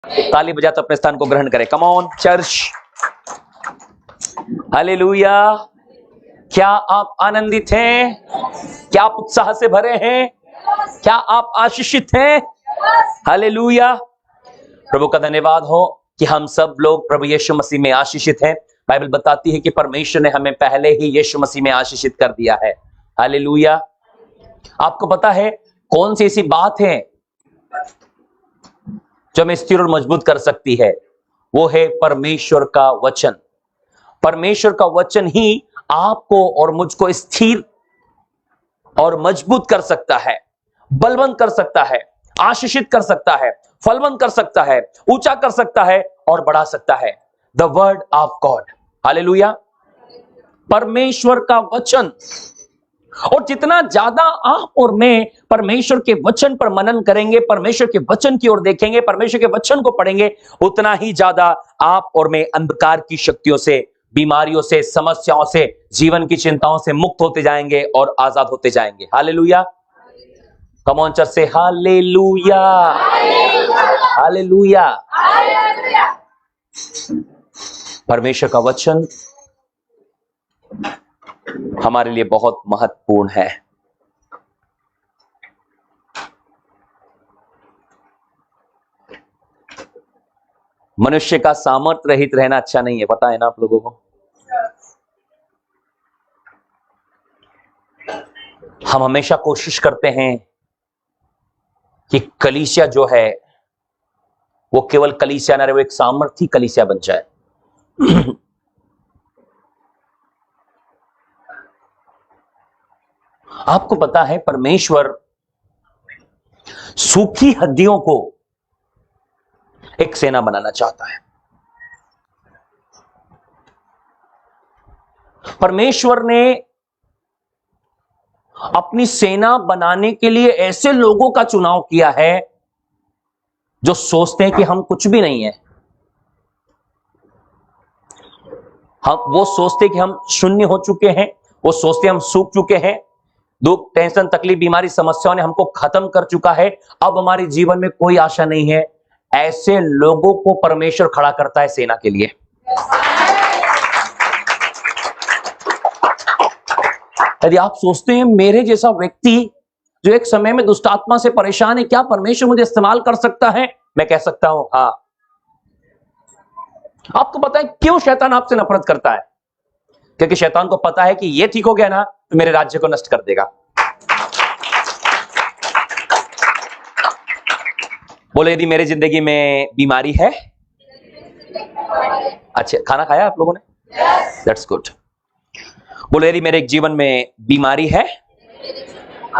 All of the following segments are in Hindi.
ताली बजाते अपने स्थान को ग्रहण करें। Come on church, hallelujah. क्या आप आनंदित हैं? क्या आप उत्साह से भरे हैं? क्या आप आशीषित हैं? हालेलुया। प्रभु का धन्यवाद हो कि हम सब लोग प्रभु यीशु मसीह में आशीषित हैं। बाइबल बताती है कि परमेश्वर ने हमें पहले ही यीशु मसीह में आशीषित कर दिया है। हालेलुया। आपको पता है कौन सी ऐसी बात है जो हमें स्थिर और मजबूत कर सकती है? वो है परमेश्वर का वचन। परमेश्वर का वचन ही आपको और मुझको स्थिर और मजबूत कर सकता है, बलवंत कर सकता है, आशीषित कर सकता है, फलवंत कर सकता है, ऊंचा कर सकता है और बढ़ा सकता है। The word of God. Hallelujah. परमेश्वर का वचन। और जितना ज्यादा आप और मैं परमेश्वर के वचन पर मनन करेंगे, परमेश्वर के वचन की ओर देखेंगे, परमेश्वर के वचन को पढ़ेंगे, उतना ही ज्यादा आप और मैं अंधकार की शक्तियों से, बीमारियों से, समस्याओं से, जीवन की चिंताओं से मुक्त होते जाएंगे और आजाद होते जाएंगे। हालेलुया। कम ऑन चर्च से हालेलुया, हालेलुया। परमेश्वर का वचन हमारे लिए बहुत महत्वपूर्ण है। मनुष्य का सामर्थ्य रहित रहना अच्छा नहीं है, पता है ना आप लोगों को। हम हमेशा कोशिश करते हैं कि कलीसिया जो है वो केवल कलीसिया ना रहे, वो एक सामर्थी कलीसिया बन जाए। आपको पता है परमेश्वर सूखी हड्डियों को एक सेना बनाना चाहता है। परमेश्वर ने अपनी सेना बनाने के लिए ऐसे लोगों का चुनाव किया है जो सोचते हैं कि हम कुछ भी नहीं है। वो सोचते हैं कि हम शून्य हो चुके हैं, वो सोचते हैं हम सूख चुके हैं, दुख, टेंशन, तकलीफ, बीमारी, समस्याओं ने हमको खत्म कर चुका है, अब हमारे जीवन में कोई आशा नहीं है। ऐसे लोगों को परमेश्वर खड़ा करता है सेना के लिए। यदि आप सोचते हैं मेरे जैसा व्यक्ति जो एक समय में दुष्ट आत्मा से परेशान है, क्या परमेश्वर मुझे इस्तेमाल कर सकता है? मैं कह सकता हूं हाँ। आपको पता है क्यों शैतान आपसे नफरत करता है? क्योंकि शैतान को पता है कि ये ठीक हो गया ना तो मेरे राज्य को नष्ट कर देगा। बोले यदि मेरी जिंदगी में बीमारी है, अच्छा खाना खाया आप लोगों ने? That's good. बोले यदि मेरे जीवन में बीमारी है,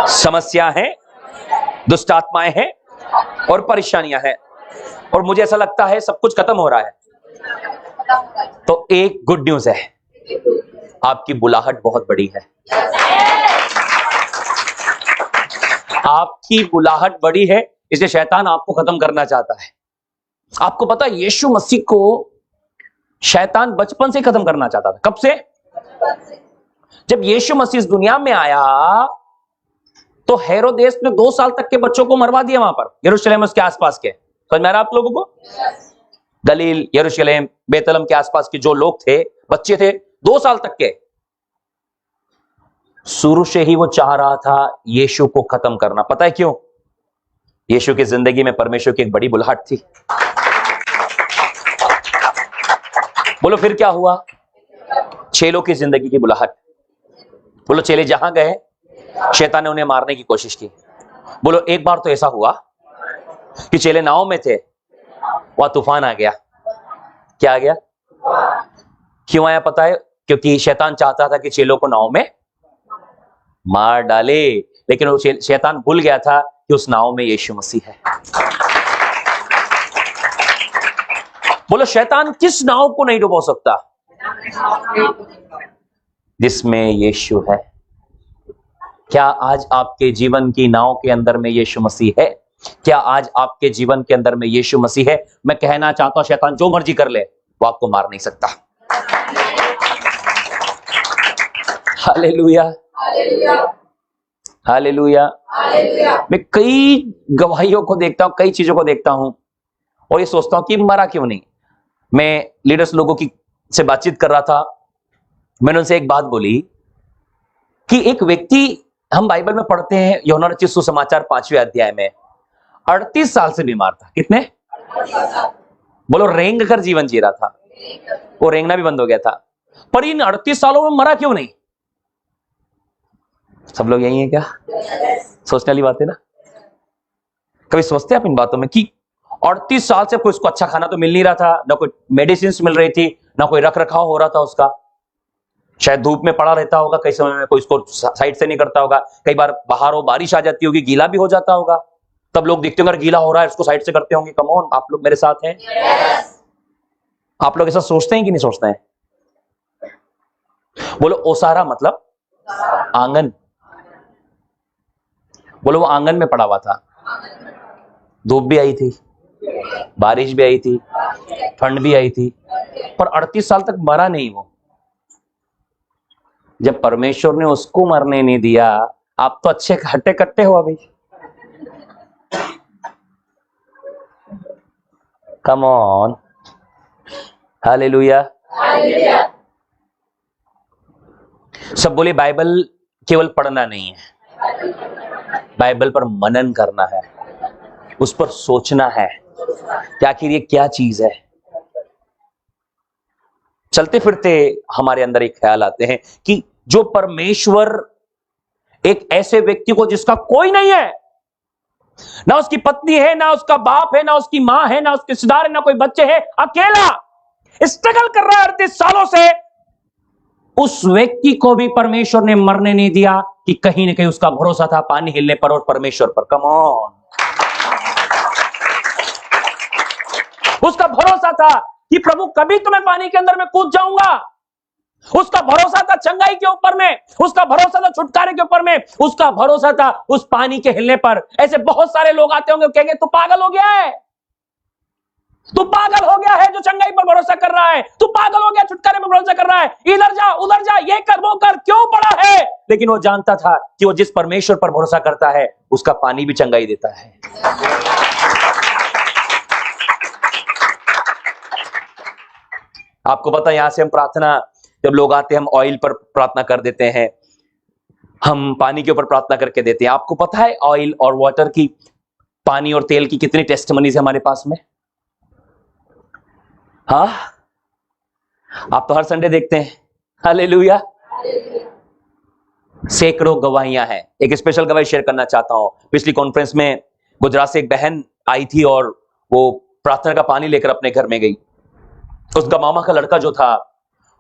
समस्या है, दुष्ट आत्माएं हैं और परेशानियां हैं और मुझे ऐसा लगता है सब कुछ खत्म हो रहा है, तो एक गुड न्यूज है, आपकी बुलाहट बहुत बड़ी है। आपकी बुलाहट बड़ी है, इसलिए शैतान आपको खत्म करना चाहता है। आपको पता है यीशु मसीह को शैतान बचपन से खत्म करना चाहता था। कब से? जब यीशु मसीह इस दुनिया में आया तो हेरोदेस ने 2 साल तक के बच्चों को मरवा दिया वहां पर, यरूशलेम उसके आसपास के। समझ में आ रहा आप लोगों को? गलील, यरूशलेम, बेतलम के आसपास के जो लोग थे, बच्चे थे 2 साल तक के, शुरू से ही वो चाह रहा था यीशु को खत्म करना। पता है क्यों? यीशु की जिंदगी में परमेश्वर की एक बड़ी बुलाहट थी। बोलो फिर क्या हुआ? चेलों की जिंदगी की बुलाहट। बोलो चेले जहां गए शैतान ने उन्हें मारने की कोशिश की। बोलो एक बार तो ऐसा हुआ कि चेले नाव में थे, वहां तूफान आ गया। क्या आ गया? क्यों आया पता है? क्योंकि शैतान चाहता था कि चेलों को नाव में मार डाले, लेकिन वो शैतान भूल गया था कि उस नाव में यीशु मसीह है। बोलो शैतान किस नाव को नहीं डुबो सकता? जिसमें यीशु है। क्या आज आपके जीवन की नाव के अंदर में यीशु मसीह है? क्या आज आपके जीवन के अंदर में यीशु मसीह है? मैं कहना चाहता हूं शैतान जो मर्जी कर ले, वो आपको मार नहीं सकता। Hallelujah, hallelujah. मैं कई गवाहियों को देखता हूं, कई चीजों को देखता हूं, और ये सोचता हूं कि मरा क्यों नहीं। मैं लीडर्स लोगों की से बातचीत कर रहा था, मैंने उनसे एक बात बोली कि एक व्यक्ति, हम बाइबल में पढ़ते हैं यूहन्ना रचित सुसमाचार 5वें अध्याय में, 38 साल से बीमार था। कितने? बोलो, रेंग कर जीवन जी रहा था, वो रेंगना भी बंद हो गया था, पर इन 38 सालों में मरा क्यों नहीं? सब लोग यही है क्या? सोचने वाली बात है ना। कभी सोचते हैं आप इन बातों में कि 38 साल से कोई उसको अच्छा खाना तो मिल नहीं रहा था, ना कोई मेडिसिन मिल रही थी, ना कोई रख रखाव हो रहा था उसका, शायद धूप में पड़ा रहता होगा, कई समय में कोई उसको साइड से नहीं करता होगा, कई बार बाहर हो बारिश आ जाती होगी, गीला भी हो जाता होगा, तब लोग देखते होंगे गीला हो रहा है उसको साइड से करते होंगे। कम ऑन, आप लोग मेरे साथ हैं? yes. आप लोग ऐसा सोचते हैं कि नहीं सोचते हैं? बोलो, ओसारा मतलब आंगन। बोलो, वो आंगन में पड़ा हुआ था, धूप भी आई थी, बारिश भी आई थी, ठंड भी आई थी, पर 38 साल तक मरा नहीं वो। जब परमेश्वर ने उसको मरने नहीं दिया, आप तो अच्छे हट्टे कट्टे हो अभी। कम ऑन, हालेलुया। सब बोले, बाइबल केवल पढ़ना नहीं है, बाइबल पर मनन करना है, उस पर सोचना है कि आखिर ये क्या चीज है। चलते फिरते हमारे अंदर एक ख्याल आते हैं कि जो परमेश्वर एक ऐसे व्यक्ति को जिसका कोई नहीं है, ना उसकी पत्नी है, ना उसका बाप है, ना उसकी मां है, ना उसके रिश्तेदार है, ना कोई बच्चे हैं, अकेला स्ट्रगल कर रहा है 38 सालों से, उस व्यक्ति को भी परमेश्वर ने मरने नहीं दिया कि कहीं ना कहीं उसका भरोसा था पानी हिलने पर और परमेश्वर पर। कम ऑन, उसका भरोसा था कि प्रभु कभी तो मैं पानी के अंदर में कूद जाऊंगा, उसका भरोसा था चंगाई के ऊपर में, उसका भरोसा था छुटकारे के ऊपर में, उसका भरोसा था उस पानी के हिलने पर। ऐसे बहुत सारे लोग आते होंगे, कहेंगे तू पागल हो गया है, तू पागल हो गया है जो चंगाई पर भरोसा कर रहा है, तू पागल हो गया छुटकारे पर भरोसा कर रहा है, इधर जा उधर जा, ये कर वो कर, क्यों पड़ा है? लेकिन वो जानता था कि वो जिस परमेश्वर पर भरोसा करता है उसका पानी भी चंगाई देता है। आपको पता है, यहां से हम प्रार्थना, जब लोग आते हैं हम ऑयल पर प्रार्थना कर देते हैं, हम पानी के ऊपर प्रार्थना करके देते हैं। आपको पता है ऑयल और वाटर की, पानी और तेल की कितनी टेस्टमनीज है हमारे पास में? हाँ, आप तो हर संडे देखते हैं, हालेलुया। सैकड़ों गवाहियां हैं। एक स्पेशल गवाही शेयर करना चाहता हूं। पिछली कॉन्फ्रेंस में गुजरात से एक बहन आई थी और वो प्रार्थना का पानी लेकर अपने घर में गई। उसका मामा का लड़का जो था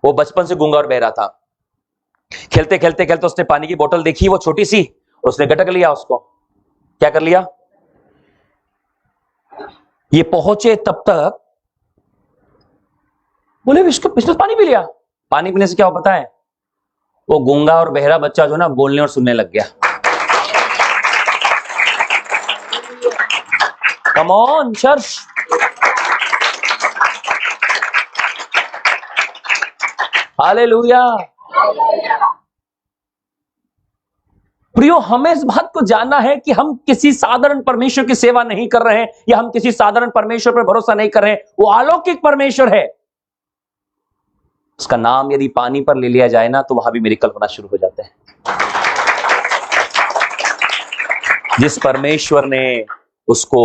वो बचपन से गूंगा और बहरा था। खेलते खेलते खेलते उसने पानी की बोतल देखी, वो छोटी सी, उसने गटक लिया उसको। क्या कर लिया? ये पहुंचे तब तक बोले इसको पानी पी लिया। पानी पीने से क्या हो पता है? वो गूंगा और बहरा बच्चा जो ना बोलने और सुनने लग गया। Come on church, hallelujah. प्रियो, हमें इस बात को जानना है कि हम किसी साधारण परमेश्वर की सेवा नहीं कर रहे हैं, या हम किसी साधारण परमेश्वर पर भरोसा नहीं कर रहे हैं। वो अलौकिक परमेश्वर है। उसका नाम यदि पानी पर ले लिया जाए ना, तो वहां भी मिरेकल होना शुरू हो जाते हैं। जिस परमेश्वर ने उसको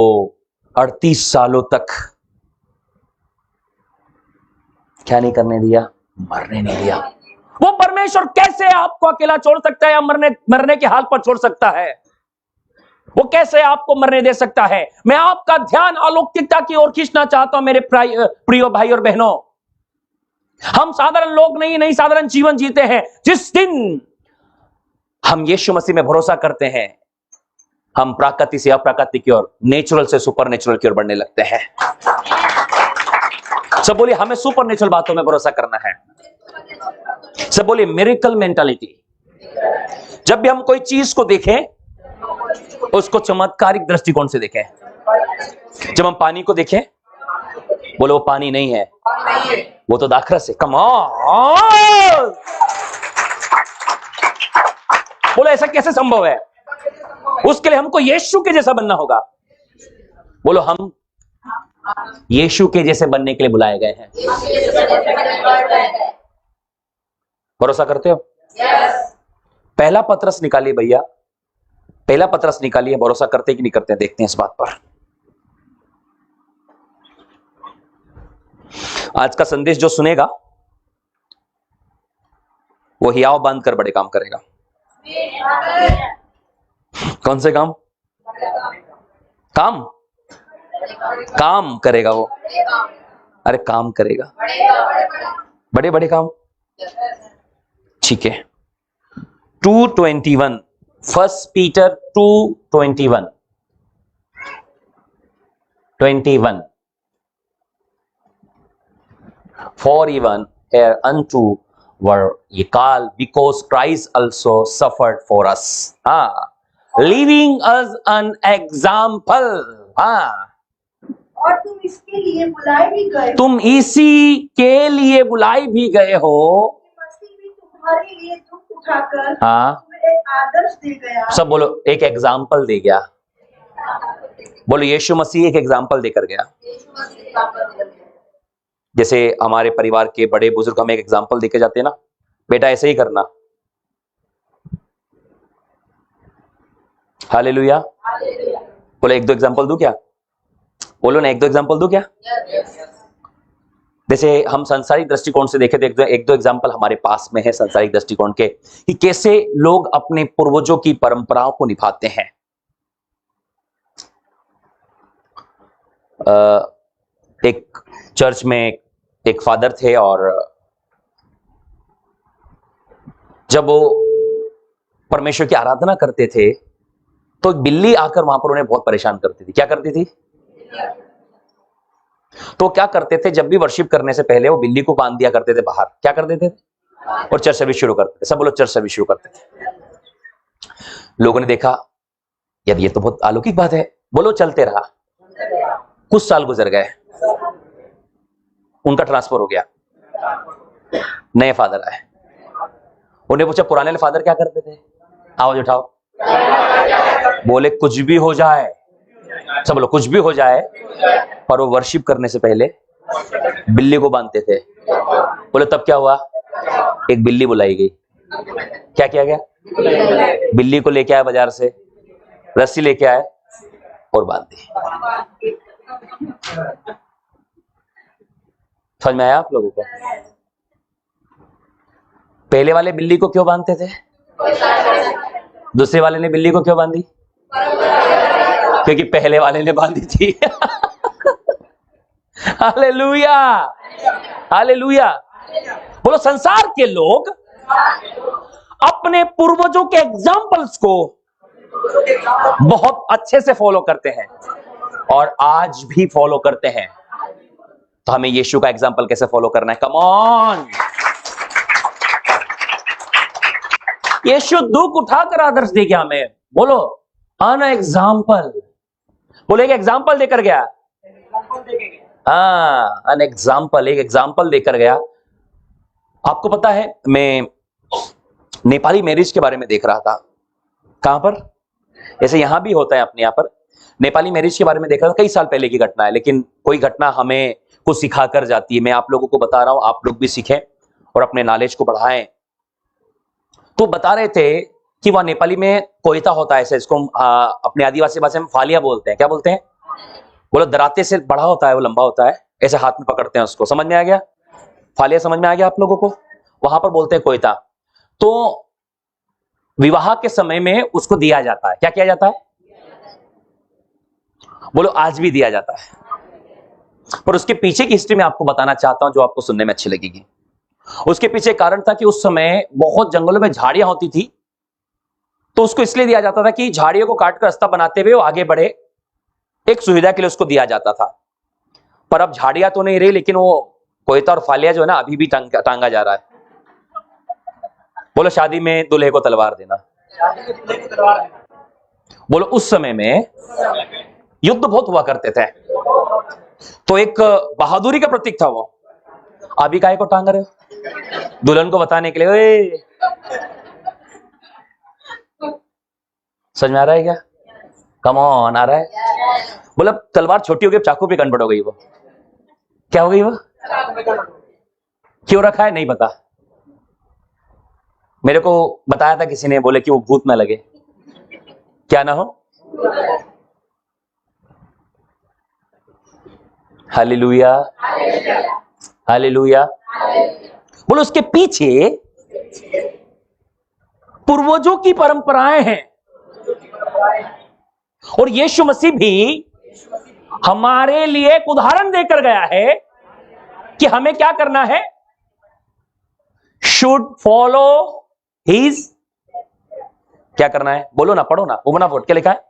38 सालों तक क्या नहीं करने दिया? मरने नहीं दिया। वो परमेश्वर कैसे आपको अकेला छोड़ सकता है या मरने के हाल पर छोड़ सकता है? वो कैसे आपको मरने दे सकता है? मैं आपका ध्यान अलौकिकता की ओर खींचना चाहता हूं मेरे प्रिय भाई और बहनों। हम साधारण लोग नहीं साधारण जीवन जीते हैं। जिस दिन हम यीशु मसीह में भरोसा करते हैं, हम प्राकृतिक से अप्राकृतिक की ओर, नेचुरल से सुपर नेचुरल की ओर बढ़ने लगते हैं। सब बोलिए, हमें सुपर नेचुरल बातों में भरोसा करना है। सब बोलिए, मिरेकल मेंटालिटी। जब भी हम कोई चीज को देखें, उसको चमत्कारिक दृष्टिकोण से देखें। जब हम पानी को देखें, बोलो वो पानी नहीं है, वो तो दाखरस है। कम ऑन, बोलो ऐसा कैसे संभव है? उसके लिए हमको यीशु के जैसा बनना होगा। बोलो हम यीशु के जैसे बनने के लिए बुलाए गए हैं। भरोसा करते हो? पहला पत्रस निकालिए भैया, पहला पत्रस निकालिए। भरोसा करते कि नहीं करते, देखते हैं इस बात पर। आज का संदेश जो सुनेगा वो हियाव बांध कर बड़े काम करेगा। कौन से काम? काम काम करेगा वो। अरे काम करेगा, बड़े बड़े काम। ठीक है। 2:21, 1 Peter 2:21, 21, for even hereunto were ye called, because Christ also suffered for us, leaving us an example. और तुम इसके लिए बुलाए भी गए, तुम इसी के लिए बुलाए भी गए हो। मसीह भी तुम्हारे लिए दुख उठाकर तुम्हें एक आदर्श दे गया। सब बोलो, एक एग्जाम्पल दे गया। बोलो, यीशु मसीह एक एग्जाम्पल देकर गया। जैसे हमारे परिवार के बड़े बुजुर्ग हमें एक एग्जाम्पल देके जाते हैं ना, बेटा ऐसे ही करना। हालेलुया। बोलो, एक दो एग्जाम्पल दूं क्या? बोलो ना, एक दो एग्जाम्पल दूं क्या? जैसे हम सांसारिक दृष्टिकोण से देखें तो एक दो एग्जाम्पल हमारे पास में है सांसारिक दृष्टिकोण के, कि कैसे लोग अपने पूर्वजों की परंपराओं को निभाते हैं। एक चर्च में एक फादर थे, और जब वो परमेश्वर की आराधना करते थे तो एक बिल्ली आकर वहां पर उन्हें बहुत परेशान करती थी। क्या करती थी? तो क्या करते थे, जब भी वर्शिप करने से पहले वो बिल्ली को बांध दिया करते थे बाहर। क्या कर देते थे? और चर्च सर्विस शुरू करते थे। सब बोलो, चर्च सर्विस शुरू करते थे। लोगों ने देखा, यार ये तो बहुत अलौकिक बात है। बोलो, चलते रहा। कुछ साल गुजर गए, उनका ट्रांसफर हो गया, नए फादर आए। उन्हें पूछा, पुराने वाले फादर क्या करते थे? आवाज उठाओ। बोले, कुछ भी हो जाए। सब बोलो, कुछ भी हो जाए, पर वो वर्शिप करने से पहले बिल्ली को बांधते थे। बोले, तब क्या हुआ? एक बिल्ली बुलाई गई। क्या किया गया? बिल्ली को लेके आए बाजार से, रस्सी लेके आए और बांध दी। समझ में आया आप लोगों को? पहले वाले बिल्ली को क्यों बांधते थे? दूसरे वाले ने बिल्ली को क्यों बांधी? क्योंकि पहले वाले ने बांधी थी। Hallelujah, hallelujah. बोलो, संसार के लोग अपने पूर्वजों के एग्जाम्पल्स को बहुत अच्छे से फॉलो करते हैं और आज भी फॉलो करते हैं। तो हमें यीशु का एग्जाम्पल कैसे फॉलो करना है? Come on. यीशु दुख उठाकर आदर्श दे गया हमें। बोलो, अन एग्जाम्पल। बोलो, एक एग्जाम्पल देकर गया। अन एग्जाम्पल, एक एग्जाम्पल देकर गया। आपको पता है, मैं नेपाली मैरिज के बारे में देख रहा था। कहां पर? जैसे यहां भी होता है अपने यहां पर। नेपाली मैरिज के बारे में देख रहा था। कई साल पहले की घटना है, लेकिन कोई घटना हमें कुछ सिखा कर जाती है। मैं आप लोगों को बता रहा हूं, आप लोग भी सीखें और अपने नॉलेज को बढ़ाएं। तो बता रहे थे कि वह नेपाली में कोयता होता है, ऐसे इसको अपने आदिवासी भाषा में फालिया बोलते हैं। क्या बोलते हैं? बोलो, दराते से बड़ा होता है, वो लंबा होता है, ऐसे हाथ में पकड़ते हैं उसको। समझ में आ गया? फालिया समझ में आ गया आप लोगों को? वहां पर बोलते हैं कोयता। तो विवाह के समय में उसको दिया जाता है। क्या किया जाता है? बोलो, आज भी दिया जाता है। पर उसके पीछे की हिस्ट्री में आपको बताना चाहता हूं, जो आपको सुनने में अच्छी लगेगी। उसके पीछे कारण था कि उस समय बहुत जंगलों में झाड़ियां होती थी, तो उसको इसलिए दिया जाता था कि झाड़ियों को काटकर रास्ता बनाते हुए वो आगे बढ़े, एक सुविधा के लिए उसको दिया जाता था। पर अब झाड़ियां तो नहीं रही, लेकिन वो कोयता और फालिया जो है ना, अभी भी टांगा जा रहा है। बोलो, शादी में दूल्हे को तलवार देना। बोलो, उस समय में युद्ध बहुत हुआ करते थे, तो एक बहादुरी का प्रतीक था वो। अभी काहे को टांग रहे हो? दुल्हन को बताने के लिए। ओए, समझ में आ रहा है क्या? कम ऑन, आ रहा है? बोला तलवार छोटी हो गई, चाकू पे कन्वर्ट हो गई। वो क्या हो गई? वो क्यों रखा है नहीं पता, मेरे को बताया था किसी ने, बोले कि वो भूत ना लगे, क्या ना हो। Hallelujah, hallelujah. बोलो उसके पीछे पूर्वजों की परंपराएं हैं, और यीशु मसीह भी हमारे लिए एक उदाहरण देकर गया है कि हमें क्या करना है, शुड फॉलो हिज, क्या करना है, बोलो ना, पढ़ो ना, वुमन ऑफ क्या लिखा है?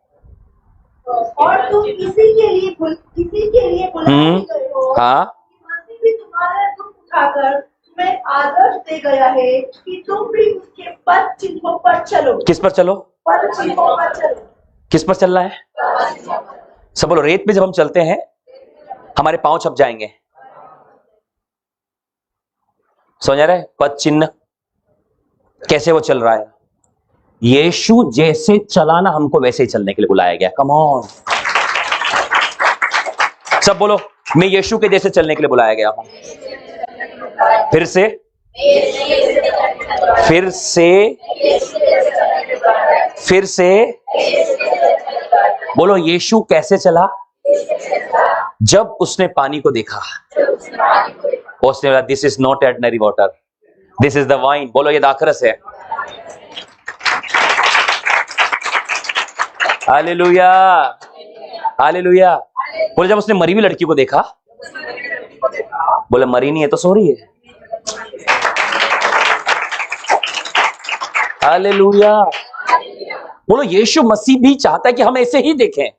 और तुम किसी के लिए बुलाए गए हो, हाँ, मसीह भी तुम्हारा दुख उठाकर तुम्हें आदर्श दे गया है कि तुम भी उसके पद चिन्हों पर चलो। किस पर चलो? पद चिन्हों पर चलो। किस पर चलना है? सब बोलो, रेत पे जब हम चलते हैं हमारे पांव छप जाएंगे, समझ रहे? पद चिन्ह कैसे वो चल रहा है? यीशु जैसे चलाना, हमको वैसे ही चलने के लिए बुलाया गया। कम ऑन, सब बोलो, मैं यीशु के जैसे चलने के लिए बुलाया गया हूं। फिर से, फिर से, फिर से बोलो, यीशु कैसे चला? जब उसने पानी को देखा, उसने बोला this is not ordinary water, this is the wine. बोलो ये दाखरस है। Hallelujah, hallelujah. बोले जब उसने मरी हुई लड़की को देखा, बोले मरी नहीं है तो सो रही है। हालेलुया। बोलो यीशु मसीह भी चाहता है कि हम ऐसे ही देखें।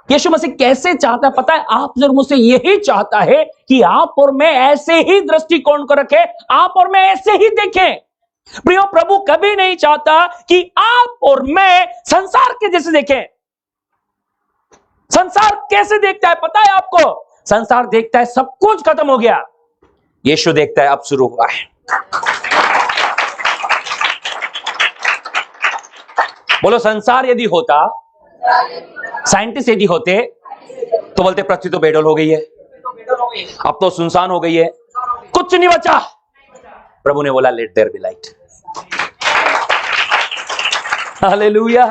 यीशु मसीह कैसे चाहता है पता है? आप जरूर मुझसे यही चाहता है कि आप और मैं ऐसे ही दृष्टिकोण को रखें, आप और मैं ऐसे ही देखें। प्रियो, प्रभु कभी नहीं चाहता कि आप और मैं संसार के जैसे देखें। संसार कैसे देखता है पता है आपको? संसार देखता है सब कुछ खत्म हो गया, यीशु देखता है अब शुरू हुआ है। बोलो संसार यदि होता, साइंटिस्ट यदि होते तो बोलते पृथ्वी तो बेडोल हो गई है, अब तो सुनसान हो गई है, कुछ नहीं बचा। प्रभु ने बोला let there be light. Hallelujah,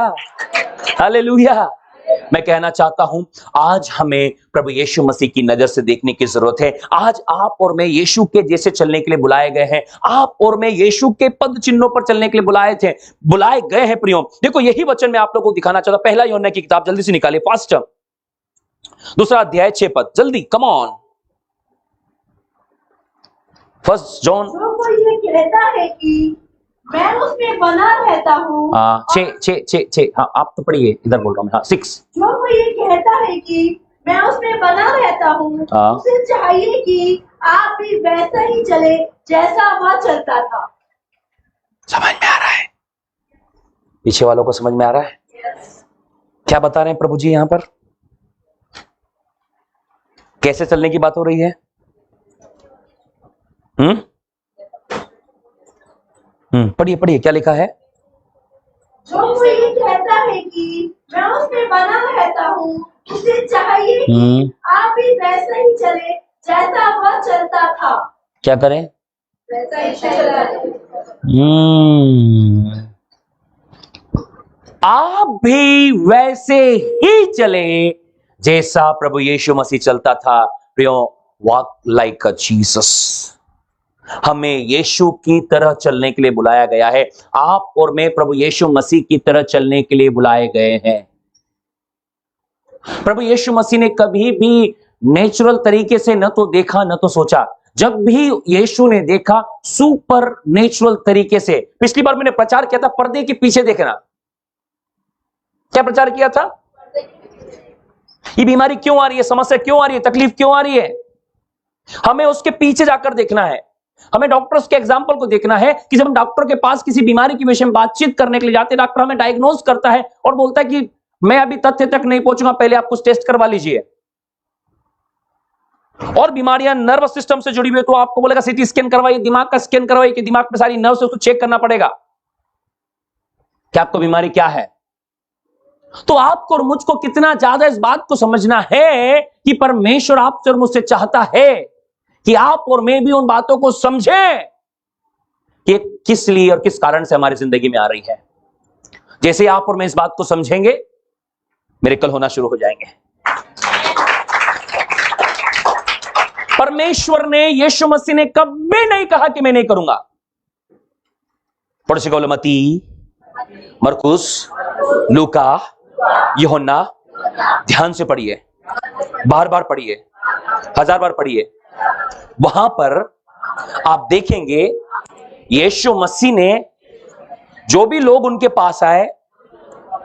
hallelujah. मैं कहना चाहता हूं आज हमें प्रभु यीशु मसीह की नजर से देखने की जरूरत है। आज आप और मैं यीशु के जैसे चलने के लिए बुलाए गए हैं। आप और मैं यीशु के पद चिन्हों पर चलने के लिए बुलाए गए हैं। प्रियो देखो, यही वचन मैं आप लोगों को दिखाना चाहता हूं। पहला यूहन्ना की किताब जल्दी से निकालिए, फास्ट, दूसरा अध्याय 6 पद, जल्दी, कम ऑन। फर्स्ट जॉन, जो कोई ये कहता है कि मैं उसमें बना रहता हूँ, हाँ आप तो पढ़िए, इधर बोल रहा हूं। हाँ 6, जो कोई ये कहता है कि मैं उसमें बना रहता हूँ, हाँ। उसे चाहिए कि आप भी वैसा ही चले जैसा वह चलता था। समझ में आ रहा है? पीछे वालों को समझ में आ रहा है? क्या बता रहे हैं प्रभु जी यहां पर? कैसे चलने की बात हो रही है? पढ़िए पढ़िए, क्या लिखा है? जो कोई ये कहता है कि मैं उसमें बना रहता हूँ, उसे चाहिए कि आप भी वैसा ही चले जैसा वह चलता था। क्या करें? वैसा ही चला। आप भी वैसे ही चले जैसा प्रभु यीशु मसीह चलता था। प्रियो, वॉक लाइक अ जीसस। हमें यीशु की तरह चलने के लिए बुलाया गया है। आप और मैं प्रभु यीशु मसीह की तरह चलने के लिए बुलाए गए हैं। प्रभु यीशु मसीह ने कभी भी नेचुरल तरीके से न तो देखा न तो सोचा। जब भी यीशु ने देखा, सुपर नेचुरल तरीके से। पिछली बार मैंने प्रचार किया था पर्दे के पीछे देखना। क्या प्रचार किया था? ये बीमारी क्यों आ रही है, समस्या क्यों आ रही है, तकलीफ क्यों आ रही है, हमें उसके पीछे जाकर देखना है। हमें डॉक्टर्स के एग्जाम्पल को देखना है कि जब हम डॉक्टर के पास किसी बीमारी के विषय में बातचीत करने के लिए जाते हैं, डॉक्टर हमें डायग्नोज करता है और बोलता है कि मैं अभी तथ्य तक नहीं पहुंचूंगा, पहले आप कुछ टेस्ट करवा लीजिए। और बीमारियां नर्वस सिस्टम से जुड़ी हुई है तो आपको बोलेगा सीटी स्कैन करवाइए, दिमाग का स्कैन करवाइए कि दिमाग में सारी नर्व से उसको चेक करना पड़ेगा कि आपको बीमारी क्या है। तो आपको और मुझको कितना ज्यादा इस बात को समझना है कि परमेश्वर आपसे और मुझसे चाहता है कि आप और मैं भी उन बातों को समझें कि किस लिए और किस कारण से हमारी जिंदगी में आ रही है। जैसे आप और मैं इस बात को समझेंगे, मिरेकल होना शुरू हो जाएंगे। परमेश्वर ने, यीशु मसीह ने कभी नहीं कहा कि मैं नहीं करूंगा। पड़ोसी को बोलो, मती, मरकुस, लूका, यूहन्ना, ध्यान से पढ़िए, बार बार पढ़िए, 1000 बार पढ़िए। वहां पर आप देखेंगे यीशु मसीह ने जो भी लोग उनके पास आए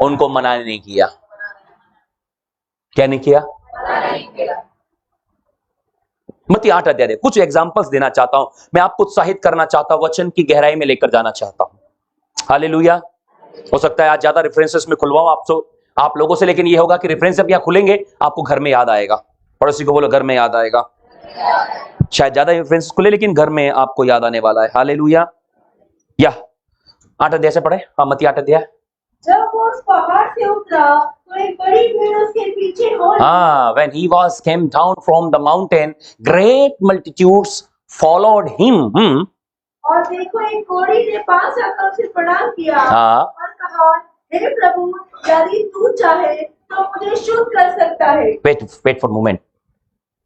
उनको मना नहीं किया। क्या नहीं किया? मत्ती 8 अध्याय, कुछ एग्जांपल्स देना चाहता हूं, मैं आपको उत्साहित करना चाहता हूं, वचन की गहराई में लेकर जाना चाहता हूं। हालेलुया। हो सकता है आज ज्यादा रेफरेंसेस में खुलवाऊं आप लोगों से, लेकिन यह होगा कि रेफरेंस जब यहां खुलेंगे आपको घर में याद आएगा। पड़ोसी को बोलो, घर में याद आएगा। शायद ज्यादा रेफरेंस खुले लेकिन घर में आपको याद आने वाला है। हालेलुया। या 8 अध्याय से पढ़े। हाँ, मत्ती 8 अध्याय। जब वो उस पहाड़ से उतरा तो एक बड़ी भीड़ उसके पीछे हो ली। When he came down from the mountain, great multitudes followed him. और देखो, एक कोढ़ी ने पास आकर उसे प्रणाम किया हाँ। और कहा, हे प्रभु, यदि तू चाहे तो मुझे शुद्ध कर सकता है। Wait for a moment.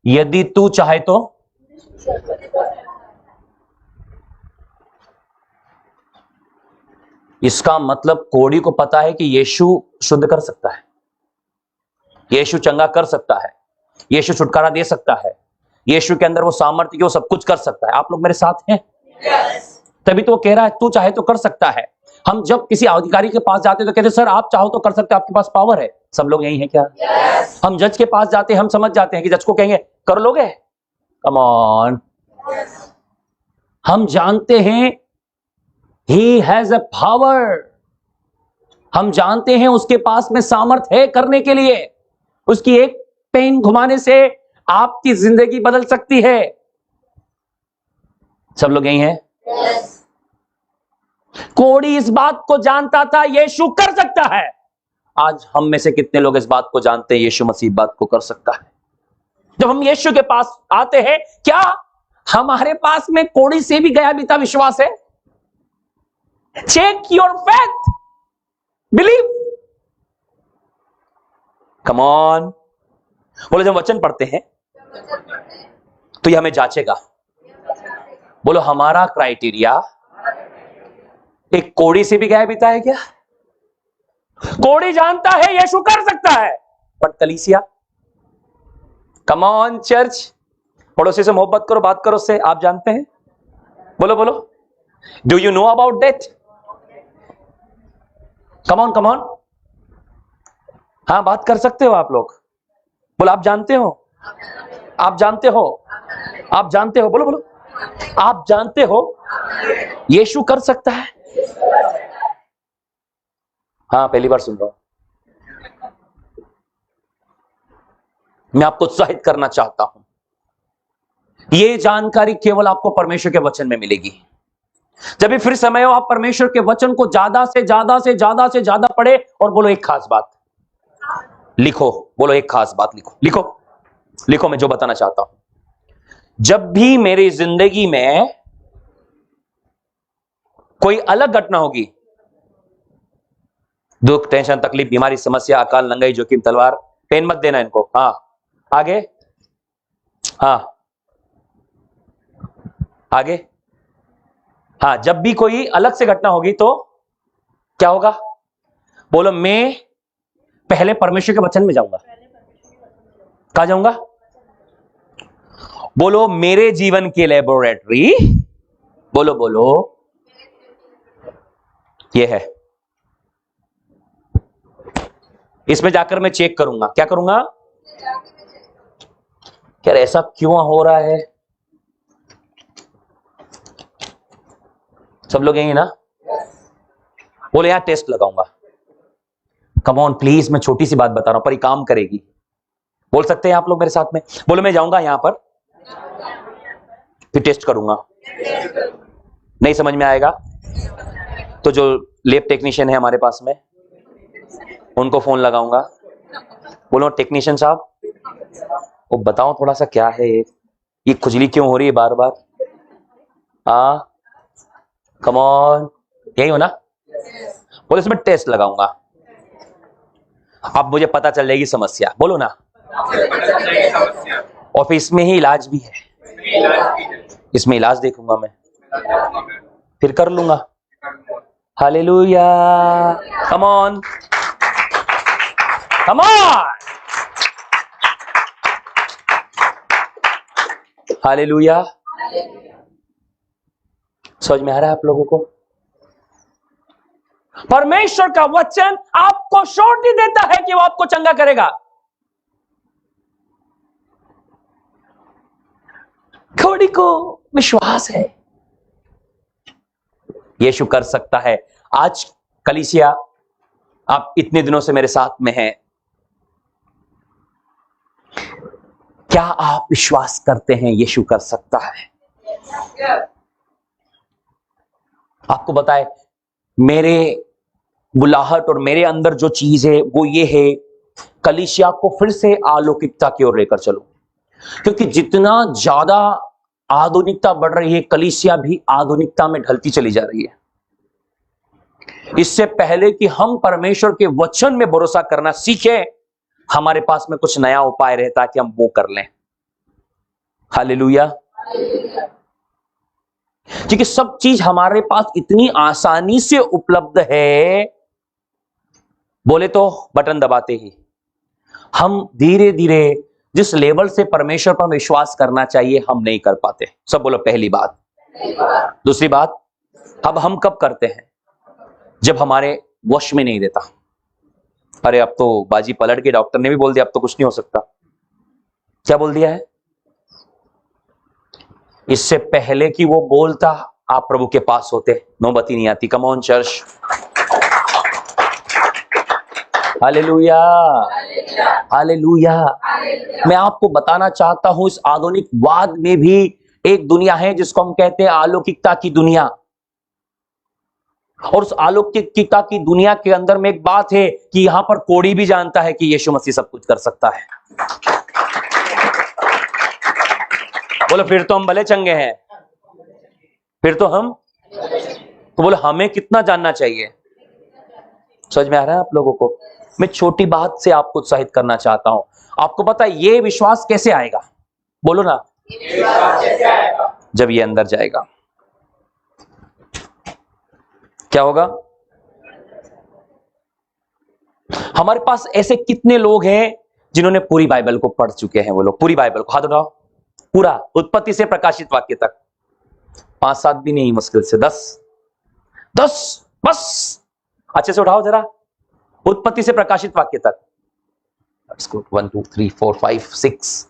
यदि तू चाहे तो, इसका मतलब कोढ़ी को पता है कि यीशु शुद्ध कर सकता है, यीशु चंगा कर सकता है, यीशु छुटकारा दे सकता है, यीशु के अंदर वो सामर्थ्य, वो सब कुछ कर सकता है। आप लोग मेरे साथ हैं? तभी तो वो कह रहा है तू चाहे तो कर सकता है। हम जब किसी अधिकारी के पास जाते तो कहते सर आप चाहो तो कर सकते, आपके पास पावर है। सब लोग यही हैं क्या? हम जज के पास जाते, हम समझ जाते हैं कि जज को कहेंगे कर लोगे, कम ऑन। हम जानते हैं ही हैज अ पावर, हम जानते हैं उसके पास में सामर्थ्य है करने के लिए। उसकी एक पेन घुमाने से आपकी जिंदगी बदल सकती है। सब लोग यही हैं? कोढ़ी इस बात को जानता था यीशु कर सकता है। आज हम में से कितने लोग इस बात को जानते हैं यीशु मसीह बात को कर सकता है? जब हम यीशु के पास आते हैं, क्या हमारे पास में कोढ़ी से भी गया बीता विश्वास है? Check your faith, believe, come on. बोलो, जब वचन पढ़ते हैं तो ये हमें जांचेगा। बोलो, हमारा क्राइटेरिया एक कोढ़ी से भी गया बीता है क्या? कोढ़ी जानता है यीशु कर सकता है, पर कलीसिया, कम ऑन चर्च, पड़ोसी से मोहब्बत करो, बात करो उससे। आप जानते हैं? बोलो बोलो, do you know about death? Come on come on. हाँ, बात कर सकते हो आप लोग। बोलो, आप जानते हो, आप जानते हो, आप जानते हो। बोलो बोलो, आप जानते हो यीशु कर सकता है। हाँ, पहली बार सुन रहा हूं। मैं आपको उत्साहित करना चाहता हूं, यह जानकारी केवल आपको परमेश्वर के वचन में मिलेगी। जब भी फिर समय हो, आप परमेश्वर के वचन को ज्यादा से ज्यादा से ज्यादा से ज्यादा पढ़े और बोलो एक खास बात लिखो। बोलो, एक खास बात लिखो, लिखो, लिखो। मैं जो बताना चाहता हूं, जब भी मेरी जिंदगी में कोई अलग घटना होगी, दुख, टेंशन, तकलीफ, बीमारी, समस्या, अकाल, नंगाई, जोखिम, तलवार, पेन मत देना इनको। हाँ, आगे, हाँ आगे, हाँ, जब भी कोई अलग से घटना होगी तो क्या होगा? बोलो, मैं पहले परमेश्वर के वचन में जाऊंगा। कहां जाऊंगा? बोलो, मेरे जीवन की लेबोरेटरी, बोलो बोलो, ये है। इसमें जाकर मैं चेक करूंगा। क्या करूंगा? यार ऐसा क्यों हो रहा है? सब लोग यही ना? बोले, यहां टेस्ट लगाऊंगा। कम ऑन प्लीज, मैं छोटी सी बात बता रहा हूं पर ये काम करेगी। बोल सकते हैं आप लोग मेरे साथ में? बोलो, मैं जाऊंगा यहां पर, फिर टेस्ट करूंगा। नहीं समझ में आएगा तो जो लैब टेक्नीशियन है हमारे पास में, उनको फोन लगाऊंगा, बोलो टेक्नीशियन साहब वो बताओ थोड़ा सा क्या है ये खुजली क्यों हो रही है बार बार। हाँ कम ऑन, यही हो ना? बोले इसमें टेस्ट लगाऊंगा, अब मुझे पता चल जाएगी समस्या, बोलो ना। और फिर इसमें ही इलाज भी है, इसमें इलाज देखूंगा मैं, फिर कर लूंगा। Hallelujah, come on come on, hallelujah. समझ में आ रहा है आप लोगों को? परमेश्वर का वचन आपको श्योरिटी देता है कि वो आपको चंगा करेगा। थोड़ी को विश्वास है यीशु कर सकता है। आज कलीसिया आप इतने दिनों से मेरे साथ में हैं, क्या आप विश्वास करते हैं यीशु कर सकता है? आपको बताए मेरे बुलाहट और मेरे अंदर जो चीज है वो ये है, कलीसिया को फिर से अलौकिकता की ओर लेकर चलो, क्योंकि जितना ज्यादा आधुनिकता बढ़ रही है कलीसिया भी आधुनिकता में ढलती चली जा रही है। इससे पहले कि हम परमेश्वर के वचन में भरोसा करना सीखें, हमारे पास में कुछ नया उपाय रहता कि हम वो कर लें। हालेलुया। क्योंकि सब चीज हमारे पास इतनी आसानी से उपलब्ध है, बोले तो बटन दबाते ही। हम धीरे धीरे जिस लेवल से परमेश्वर पर विश्वास करना चाहिए हम नहीं कर पाते। सब बोलो पहली बात। दूसरी बात, अब हम कब करते हैं? जब हमारे वश में नहीं देता। अरे अब तो बाजी पलट के डॉक्टर ने भी बोल दिया अब तो कुछ नहीं हो सकता। क्या बोल दिया है? इससे पहले कि वो बोलता आप प्रभु के पास होते, नौबती नहीं आती। Come on church, hallelujah hallelujah. मैं आपको बताना चाहता हूं इस आधुनिकवाद में भी एक दुनिया है जिसको हम कहते हैं अलौकिकता की दुनिया। और उस अलौकिकता की दुनिया के अंदर में एक बात है कि यहां पर कोढ़ी भी जानता है कि यीशु मसीह सब कुछ कर सकता है। बोलो फिर तो हम भले चंगे हैं, फिर तो हम, तो बोलो हमें कितना जानना चाहिए। समझ में आ रहा है आप लोगों को? मैं छोटी बात से आपको उत्साहित करना चाहता हूं। आपको पता है ये विश्वास कैसे आएगा? बोलो ना, जब ये अंदर जाएगा क्या होगा? हमारे पास ऐसे कितने लोग हैं जिन्होंने पूरी बाइबल को पढ़ चुके हैं? वो लोग पूरी बाइबल को, हाथ उठाओ, पूरा उत्पत्ति से प्रकाशित वाक्य तक। 5-7 भी नहीं, मुश्किल से 10 बस। अच्छे से उठाओ जरा, उत्पत्ति से प्रकाशित वाक्य तक। 1 2 3 4 5 6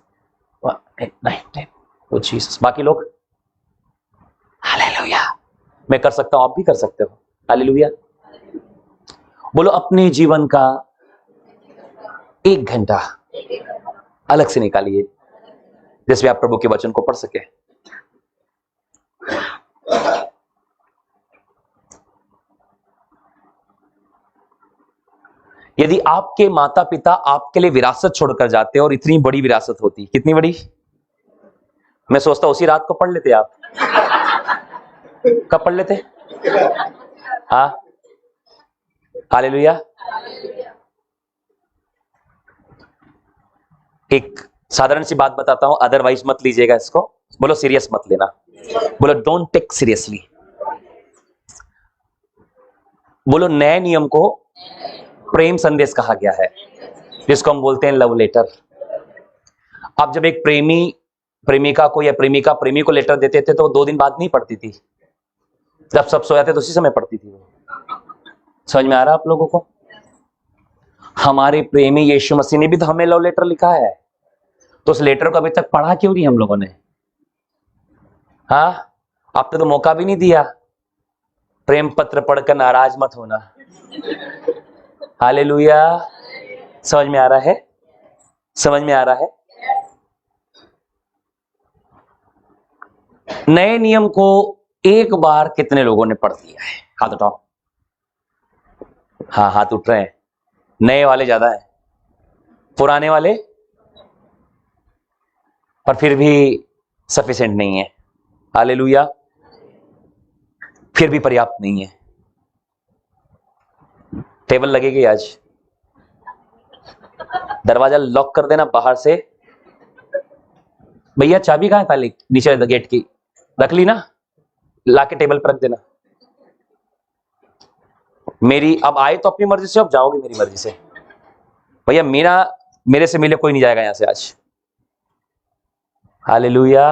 8 9 10। ओ जीसस। बाकी लोग? हालेलुया। मैं कर सकता हूं, आप भी कर सकते हो। हालेलुया। बोलो अपने जीवन का 1 घंटा अलग से निकालिए जिसमें आप प्रभु के वचन को पढ़ सके। यदि आपके माता पिता आपके लिए विरासत छोड़कर जाते और इतनी बड़ी विरासत होती, कितनी बड़ी, मैं सोचता उसी रात को पढ़ लेते आप। कब पढ़ लेते? हाँ, हालेलुया। एक साधारण सी बात बताता हूं, अदरवाइज मत लीजिएगा इसको। बोलो सीरियस मत लेना। बोलो डोंट टेक सीरियसली। बोलो नए नियम को प्रेम संदेश कहा गया है, जिसको हम बोलते हैं लव लेटर। अब जब एक प्रेमी प्रेमिका को या प्रेमिका प्रेमी को लेटर देते थे तो 2 दिन बाद नहीं पढ़ती थी, जब सब सो जाते तो उसी समय पढ़ती थी वो। समझ में आ रहा है आप लोगों को? हमारे प्रेमी यीशु मसीह ने भी तो हमें लव लेटर लिखा है, तो उस लेटर को अभी तक पढ़ा क्यों नहीं हम लोगों ने? हाँ, आपने तो मौका भी नहीं दिया। प्रेम पत्र पढ़कर नाराज मत होना। हालेलुया। समझ में आ रहा है? समझ में आ रहा है? नए नियम को एक बार कितने लोगों ने पढ़ लिया है? हाथ उठाओ। हाँ, हाथ उठ रहे हैं। नए वाले ज्यादा है, पुराने वाले पर फिर भी सफिशिएंट नहीं है। हालेलुया, फिर भी पर्याप्त नहीं है। टेबल लगेगी आज, दरवाजा लॉक कर देना बाहर से। भैया चाबी कहां है? ताली नीचे गेट की रख ली ना, लाके टेबल पर रख देना। मेरी अब आए तो अपनी मर्जी से, अब जाओगे मेरी मर्जी से। भैया मेरे से मिले कोई नहीं जाएगा यहां से आज। हालेलुया।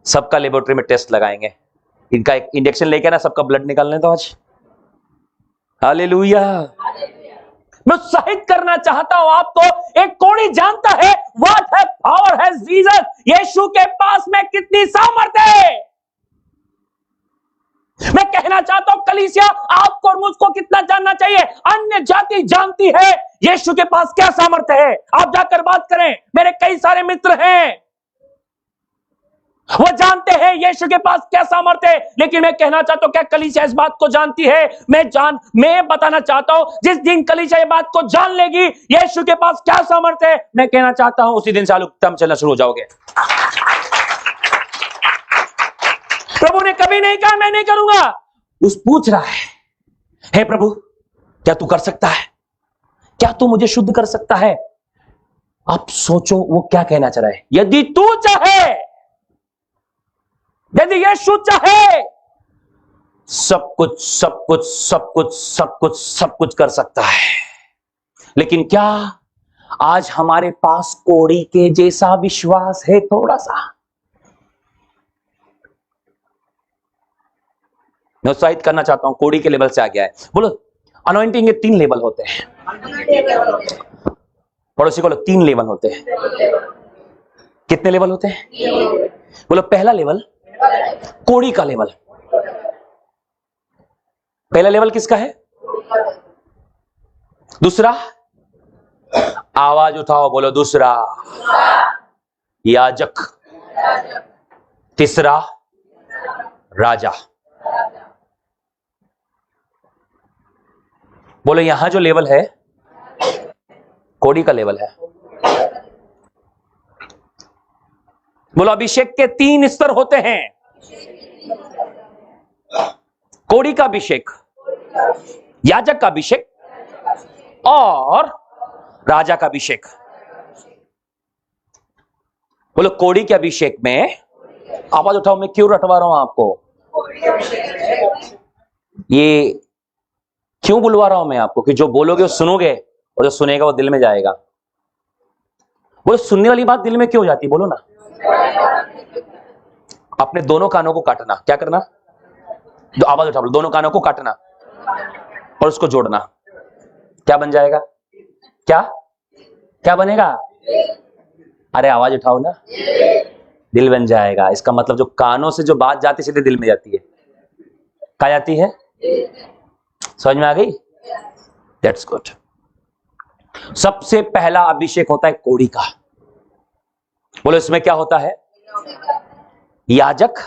सबका लेबोरेटरी में टेस्ट लगाएंगे, इनका एक इंजेक्शन लेके ना सबका ब्लड निकालने तो आज। हालेलुया। मैं उत्साहित करना चाहता हूं आपको। एक कोढ़ी जानता है व्हाट है पावर है जीसस, यीशु के पास में कितनी सामर्थ्य है। मैं कहना चाहता हूं कलीसिया, आपको और मुझको कितना जानना चाहिए। अन्य जाति जानती है यीशु के पास क्या सामर्थ्य है। आप जाकर बात करें, मेरे कई सारे मित्र हैं, वो जानते हैं यीशु के पास क्या सामर्थ्य है। लेकिन मैं कहना चाहता हूं क्या कलीसिया इस बात को जानती है? मैं बताना चाहता हूं, जिस दिन कलीसिया ये बात को जान लेगी यीशु के पास क्या सामर्थ्य है, मैं कहना चाहता हूं उसी दिन से आलू चलना शुरू हो जाओगे। प्रभु ने कभी नहीं कहा मैं नहीं करूंगा। उस पूछ रहा है, हे प्रभु क्या तू कर सकता है? क्या तू मुझे शुद्ध कर सकता है? आप सोचो वो क्या कहना चाह रहा है। यदि तू चाहे, यदि यीशु चाहे, सब कुछ सब कुछ सब कुछ सब कुछ सब कुछ कर सकता है। लेकिन क्या आज हमारे पास कोढ़ी के जैसा विश्वास है? थोड़ा सा मैं उत्साहित करना चाहता हूं, कोढ़ी के लेवल से आ गया है। बोलो अनॉइंटिंग के 3 लेवल होते हैं। पड़ोसी को 3 लेवल होते हैं। कितने लेवल होते हैं? बोलो पहला लेवल कोढ़ी का लेवल। पहला लेवल किसका है? दूसरा, आवाज उठाओ बोलो दूसरा, याजक। तीसरा, राजा। बोलो यहां जो लेवल है कोढ़ी का लेवल है। बोलो अभिषेक के 3 स्तर होते हैं। कोढ़ी का अभिषेक, याजक का अभिषेक और राजा का अभिषेक। बोलो कोढ़ी के अभिषेक में, आवाज उठाओ, मैं क्यों रटवा रहा हूं आपको, ये क्यों बुलवा रहा हूं मैं आपको कि जो बोलोगे वो सुनोगे और जो सुनेगा वो दिल में जाएगा। बोलो सुनने वाली बात दिल में क्यों जाती, बोलो ना। अपने दोनों कानों को काटना, क्या करना? आवाज उठा, दोनों कानों को काटना और उसको जोड़ना। क्या बन जाएगा? क्या क्या बनेगा? अरे आवाज उठाओ ना। दिल बन जाएगा। इसका मतलब जो कानों से जो बात जाती सीधे दिल में जाती है। कहाँ जाती है? समझ में आ गई? That's good. सबसे पहला अभिषेक होता है कोढ़ी का। बोलो इसमें क्या होता है? याजक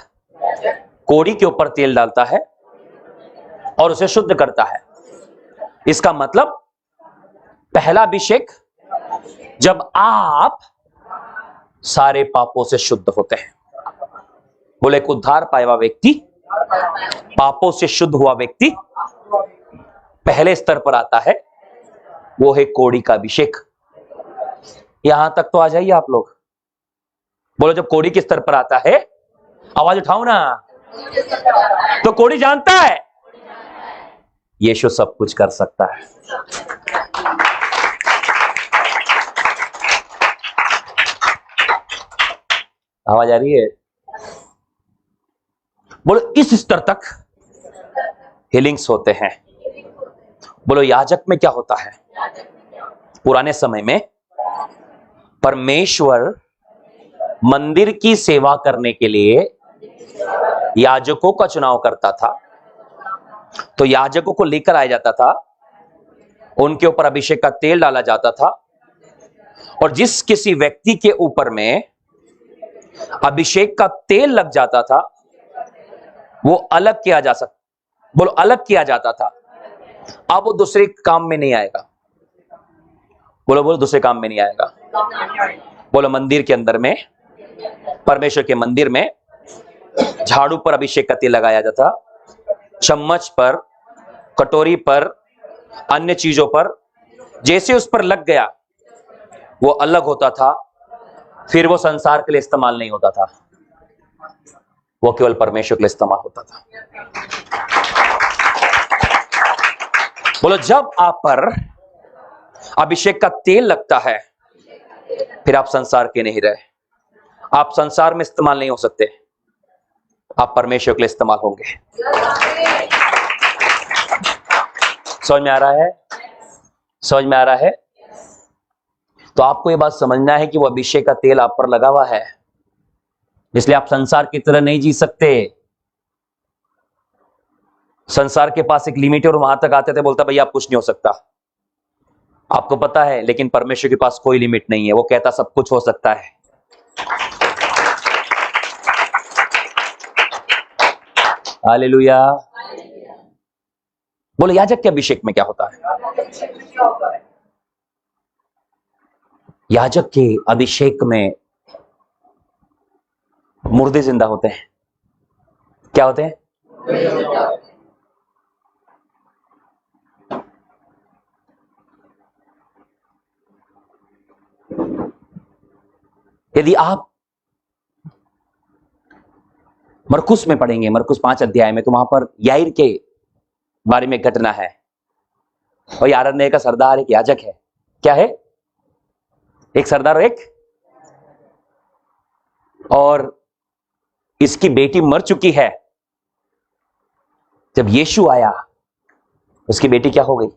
कोढ़ी के ऊपर तेल डालता है और उसे शुद्ध करता है। इसका मतलब पहला अभिषेक जब आप सारे पापों से शुद्ध होते हैं। बोले एक उद्धार पाया हुआ व्यक्ति, पापों से शुद्ध हुआ व्यक्ति पहले स्तर पर आता है, वो है कोढ़ी का अभिषेक। यहां तक तो आ जाइए आप लोग। बोलो जब कोढ़ी के स्तर पर आता है, आवाज उठाओ ना, तो कोढ़ी जानता है यीशु सब कुछ कर सकता है। आवाज आ रही है? बोलो इस स्तर तक हीलिंग्स होते हैं। बोलो याजक में क्या होता है? पुराने समय में परमेश्वर मंदिर की सेवा करने के लिए याजकों का चुनाव करता था। तो याजकों को लेकर आया जाता था, उनके ऊपर अभिषेक का तेल डाला जाता था और जिस किसी व्यक्ति के ऊपर में अभिषेक का तेल लग जाता था वो अलग किया जा सकता, बोलो अलग किया जाता था। अब वो दूसरे काम में नहीं आएगा। बोलो बोलो, दूसरे काम में नहीं आएगा। बोलो, मंदिर के अंदर में, परमेश्वर के मंदिर में झाड़ू पर अभिषेक का तेल लगाया जाता, चम्मच पर, कटोरी पर, अन्य चीजों पर, जैसे उस पर लग गया वो अलग होता था, फिर वो संसार के लिए इस्तेमाल नहीं होता था, वो केवल परमेश्वर के लिए इस्तेमाल होता था। बोलो, जब आप पर अभिषेक का तेल लगता है फिर आप संसार के नहीं रहे, आप संसार में इस्तेमाल नहीं हो सकते, आप परमेश्वर के लिए इस्तेमाल होंगे। समझ में आ रहा है? समझ में आ रहा है? तो आपको यह बात समझना है कि वो अभिषेक का तेल आप पर लगा हुआ है, इसलिए आप संसार की तरह नहीं जी सकते। संसार के पास एक लिमिट है और वहां तक आते थे, बोलता भैया आप कुछ नहीं हो सकता, आपको पता है, लेकिन परमेश्वर के पास कोई लिमिट नहीं है, वो कहता सब कुछ हो सकता है। हालेलुया। बोलो, याजक के अभिषेक में क्या होता है? याजक के अभिषेक में मुर्दे जिंदा होते हैं। क्या होते हैं? यदि आप मरकुस में पढ़ेंगे, मरकुस 5 अध्याय में, तो वहां पर याईर के बारे में घटना है, और यारन्य का सरदार एक याजक है। क्या है? एक सरदार और एक, और इसकी बेटी मर चुकी है। जब यीशु आया उसकी बेटी क्या हो गई?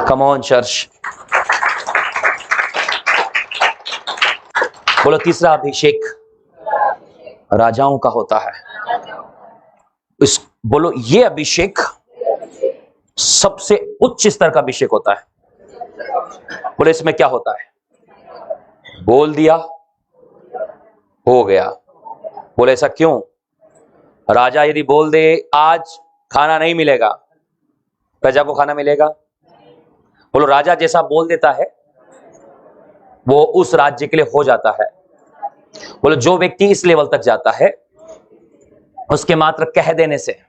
Come on church. बोलो, तीसरा अभिषेक राजाओं का होता है। बोलो, ये अभिषेक सबसे उच्च स्तर का अभिषेक होता है। बोले, इसमें क्या होता है? बोल दिया हो गया। बोले, ऐसा क्यों? राजा यदि बोल दे आज खाना नहीं मिलेगा, प्रजा को खाना मिलेगा? बोलो, राजा जैसा बोल देता है वो उस राज्य के लिए हो जाता है। बोलो, जो व्यक्ति इस लेवल तक जाता है उसके मात्र कह देने से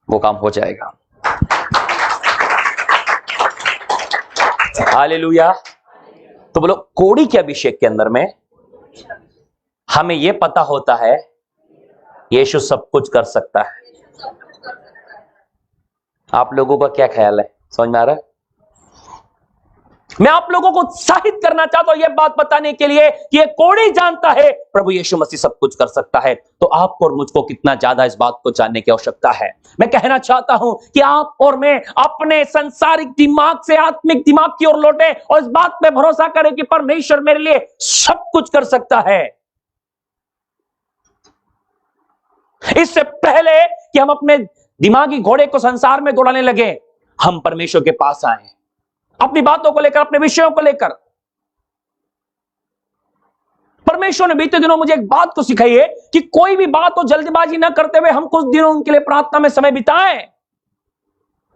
वो काम हो जाएगा। हालेलुया। तो बोलो, कोड़ी के अभिषेक के अंदर में हमें यह पता होता है यीशु सब कुछ कर सकता है। आप लोगों का क्या ख्याल है? समझ में आ रहा है? मैं आप लोगों को उत्साहित करना चाहता हूं यह बात बताने के लिए कि ये कोड़ी जानता है प्रभु यीशु मसीह सब कुछ कर सकता है। तो आपको और मुझको कितना ज्यादा इस बात को जानने की आवश्यकता है। मैं कहना चाहता हूं कि आप और मैं अपने संसारिक दिमाग से आत्मिक दिमाग की ओर लौटे और इस बात पे भरोसा करें कि परमेश्वर मेरे लिए सब कुछ कर सकता है। इससे पहले कि हम अपने दिमागी घोड़े को संसार में दौड़ाने लगे, हम परमेश्वर के पास आए, अपनी बातों को लेकर, अपने विषयों को लेकर। परमेश्वर ने बीते दिनों मुझे एक बात को सिखाई है कि कोई भी बात को जल्दबाजी न करते हुए हम कुछ दिनों उनके लिए प्रार्थना में समय बिताएं।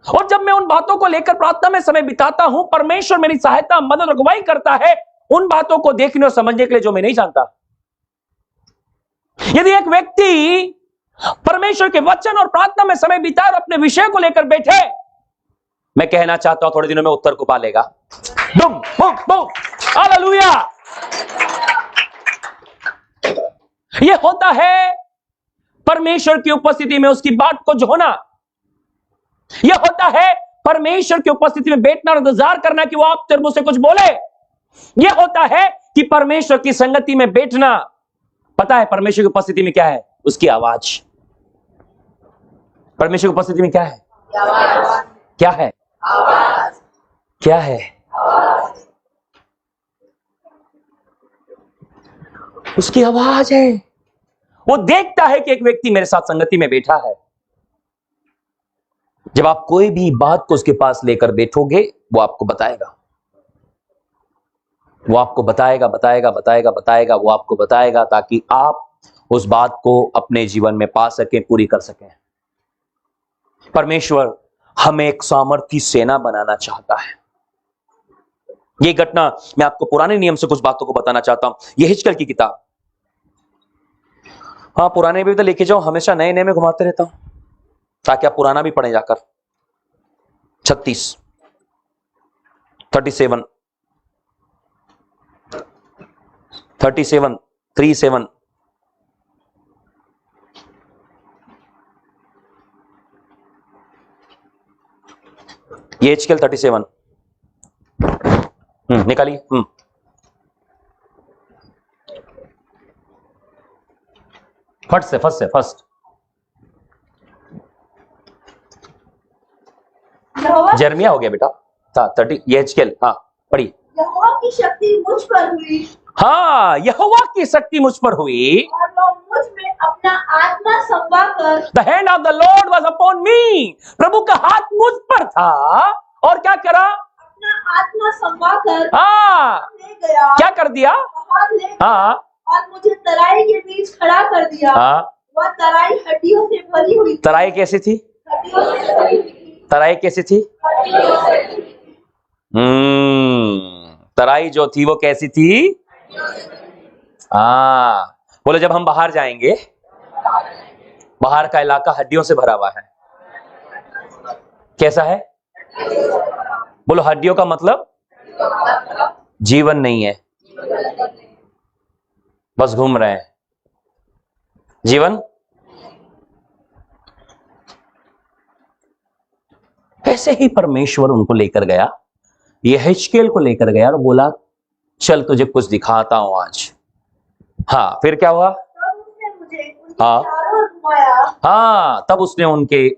और जब मैं उन बातों को लेकर प्रार्थना में समय बिताता हूं, परमेश्वर मेरी सहायता, मदद, अगुवाई करता है उन बातों को देखने और समझने के लिए जो मैं नहीं जानता। यदि एक व्यक्ति परमेश्वर के वचन और प्रार्थना में समय बिताए और अपने विषय को लेकर बैठे, मैं कहना चाहता हूं थोड़े दिनों में उत्तर को पा लेगा। बुम बुम बुम, हालेलुया। यह होता है परमेश्वर की उपस्थिति में उसकी बात को जो होना। यह होता है परमेश्वर की उपस्थिति में बैठना और इंतजार करना कि वो आपसे मुझसे कुछ बोले। यह होता है कि परमेश्वर की संगति में बैठना। पता है परमेश्वर की उपस्थिति में क्या है? उसकी आवाज। परमेश्वर की उपस्थिति में क्या है? क्या है? आवाज। क्या है? आवाज। उसकी आवाज है। वो देखता है कि एक व्यक्ति मेरे साथ संगति में बैठा है। जब आप कोई भी बात को उसके पास लेकर बैठोगे, वो आपको बताएगा, वो आपको बताएगा, बताएगा, बताएगा, बताएगा, वो आपको बताएगा, ताकि आप उस बात को अपने जीवन में पा सकें, पूरी कर सकें। परमेश्वर हमें एक सामर्थी सेना बनाना चाहता है। ये घटना मैं आपको पुराने नियम से कुछ बातों को बताना चाहता हूं। ये हिजकिय्याह की किताब, हाँ पुराने भी तो लेके जाओ, हमेशा नए नए में घुमाते रहता हूं ताकि आप पुराना भी पढ़े जाकर। 36 37 37 37 ये हिजकिय्याह 37 निकालिए। फर्स्ट जर्मिया हो गया बेटा। था 30 ये हिजकिय्याह, हाँ पढ़िए। यहोवा की शक्ति मुझ पर हुई, हाँ यहोवा की शक्ति मुझ पर हुई, और वह मुझ में अपना आत्मा संवा कर, the hand of the Lord was upon me, प्रभु का हाथ मुझ पर था और क्या करा, अपना आत्मा संवा कर हाँ ले गया, क्या कर दिया, बाहर ले गया, हाँ और मुझे तराई के बीच खड़ा कर दिया। हाँ। वह तराई हड्डियों से भरी हुई थी। तराई कैसी थी, हड्डियों से भरी हुई थी। तराई कैसी थी, हड्डियों से भरी हुई थी। तराई जो थी वो कैसी थी, हाँ बोले जब हम बाहर जाएंगे, बाहर का इलाका हड्डियों से भरा हुआ है। कैसा है, बोलो हड्डियों का मतलब जीवन नहीं है, बस घूम रहे हैं जीवन। ऐसे ही परमेश्वर उनको लेकर गया, ये हिजकिय्याह को लेकर गया और बोला चल तुझे कुछ दिखाता हूं आज। हाँ फिर क्या हुआ, तब उसने मुझे उनके हाँ। चारों ओर घुमाया, हाँ तब उसने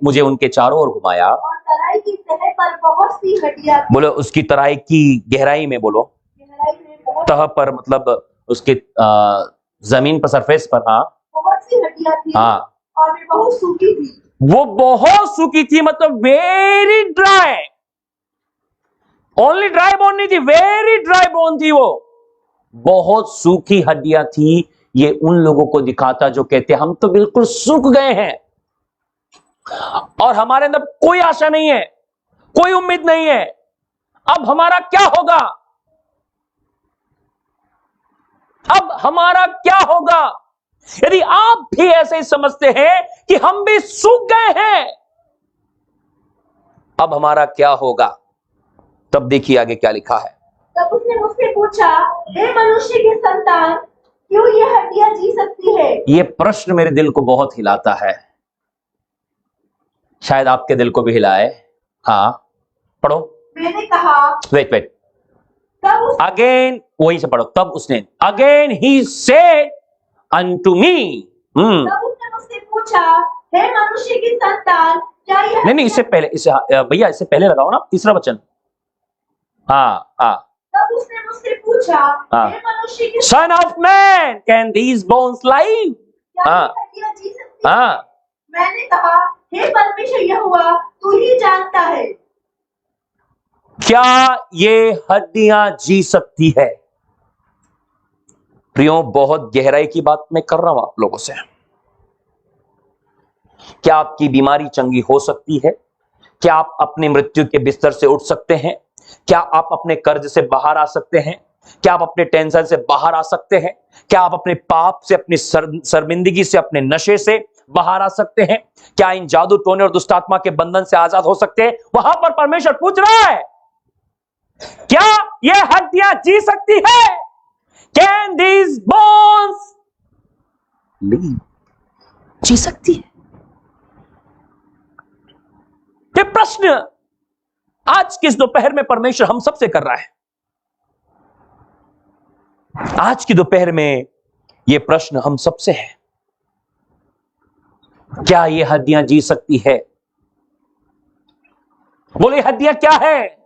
मुझे उनके चारों ओर घुमाया, और तराई की तह पर बहुत सी हड्डियां थी। बोलो उसकी तराई की गहराई में, बोलो गहराई में बहुत तह पर मतलब उसके जमीन पर, सरफेस पर, हाँ सी हड्डियां थी, हाँ और वे बहुत सूखी थी। वो बहुत सूखी थी, मतलब very dry, only dry bone नहीं थी, वेरी ड्राई बोन थी, वो बहुत सूखी हड्डियां थी। ये उन लोगों को दिखाता जो कहते हम तो बिल्कुल सूख गए हैं और हमारे अंदर कोई आशा नहीं है, कोई उम्मीद नहीं है, अब हमारा क्या होगा, अब हमारा क्या होगा। यदि आप भी ऐसे ही समझते हैं कि हम भी सूख गए हैं, अब हमारा क्या होगा, तब देखिए आगे क्या लिखा है। तब उसने मुझसे पूछा, हे मनुष्य के संतान, क्यों ये हड्डियां जी सकती है? ये प्रश्न मेरे दिल को बहुत हिलाता है, शायद आपके दिल को भी हिलाए। हाँ पढ़ो। मैंने कहा, वेट तब अगेन, वहीं से पढ़ो। तब उसने, अगेन ही सेड अनटू मी, उसने मुझसे पूछा, हे मनुष्य की संतान, क्या यह नहीं इससे पहले, इसे भैया इससे पहले लगाओ ना, तीसरा वचन। हाँ हाँ, तब उसने मुझसे पूछा, हाँ। हे मनुष्य की son of man can these bones live, क्या हाँ। ये हड्डियां जी सकती है? हाँ मैंने कहा, हे परमेश्वर यहोवा, तू ही जानता है। क्या ये हड्डियां जी सकती है। प्रियो बहुत गहराई की बात मैं कर रहा हूं आप लोगों से। क्या आपकी बीमारी चंगी हो सकती है, क्या आप अपनी मृत्यु के बिस्तर से उठ सकते हैं, क्या आप अपने कर्ज से बाहर आ सकते हैं, क्या आप अपने टेंशन से बाहर आ सकते हैं, क्या आप अपने पाप से, अपनी शर्मिंदगी से, अपने नशे से बाहर आ सकते हैं, क्या इन जादू टोने और दुष्टात्मा के बंधन से आजाद हो सकते हैं। वहां पर परमेश्वर पूछ रहा है, क्या ये हड्डियां जी सकती है, कैन दीज बोन्स लिव, जी सकती है। ये प्रश्न आज किस दोपहर में परमेश्वर हम सबसे कर रहा है। आज की दोपहर में यह प्रश्न हम सबसे है, क्या ये हड्डियां जी सकती है। बोले हड्डियां क्या है,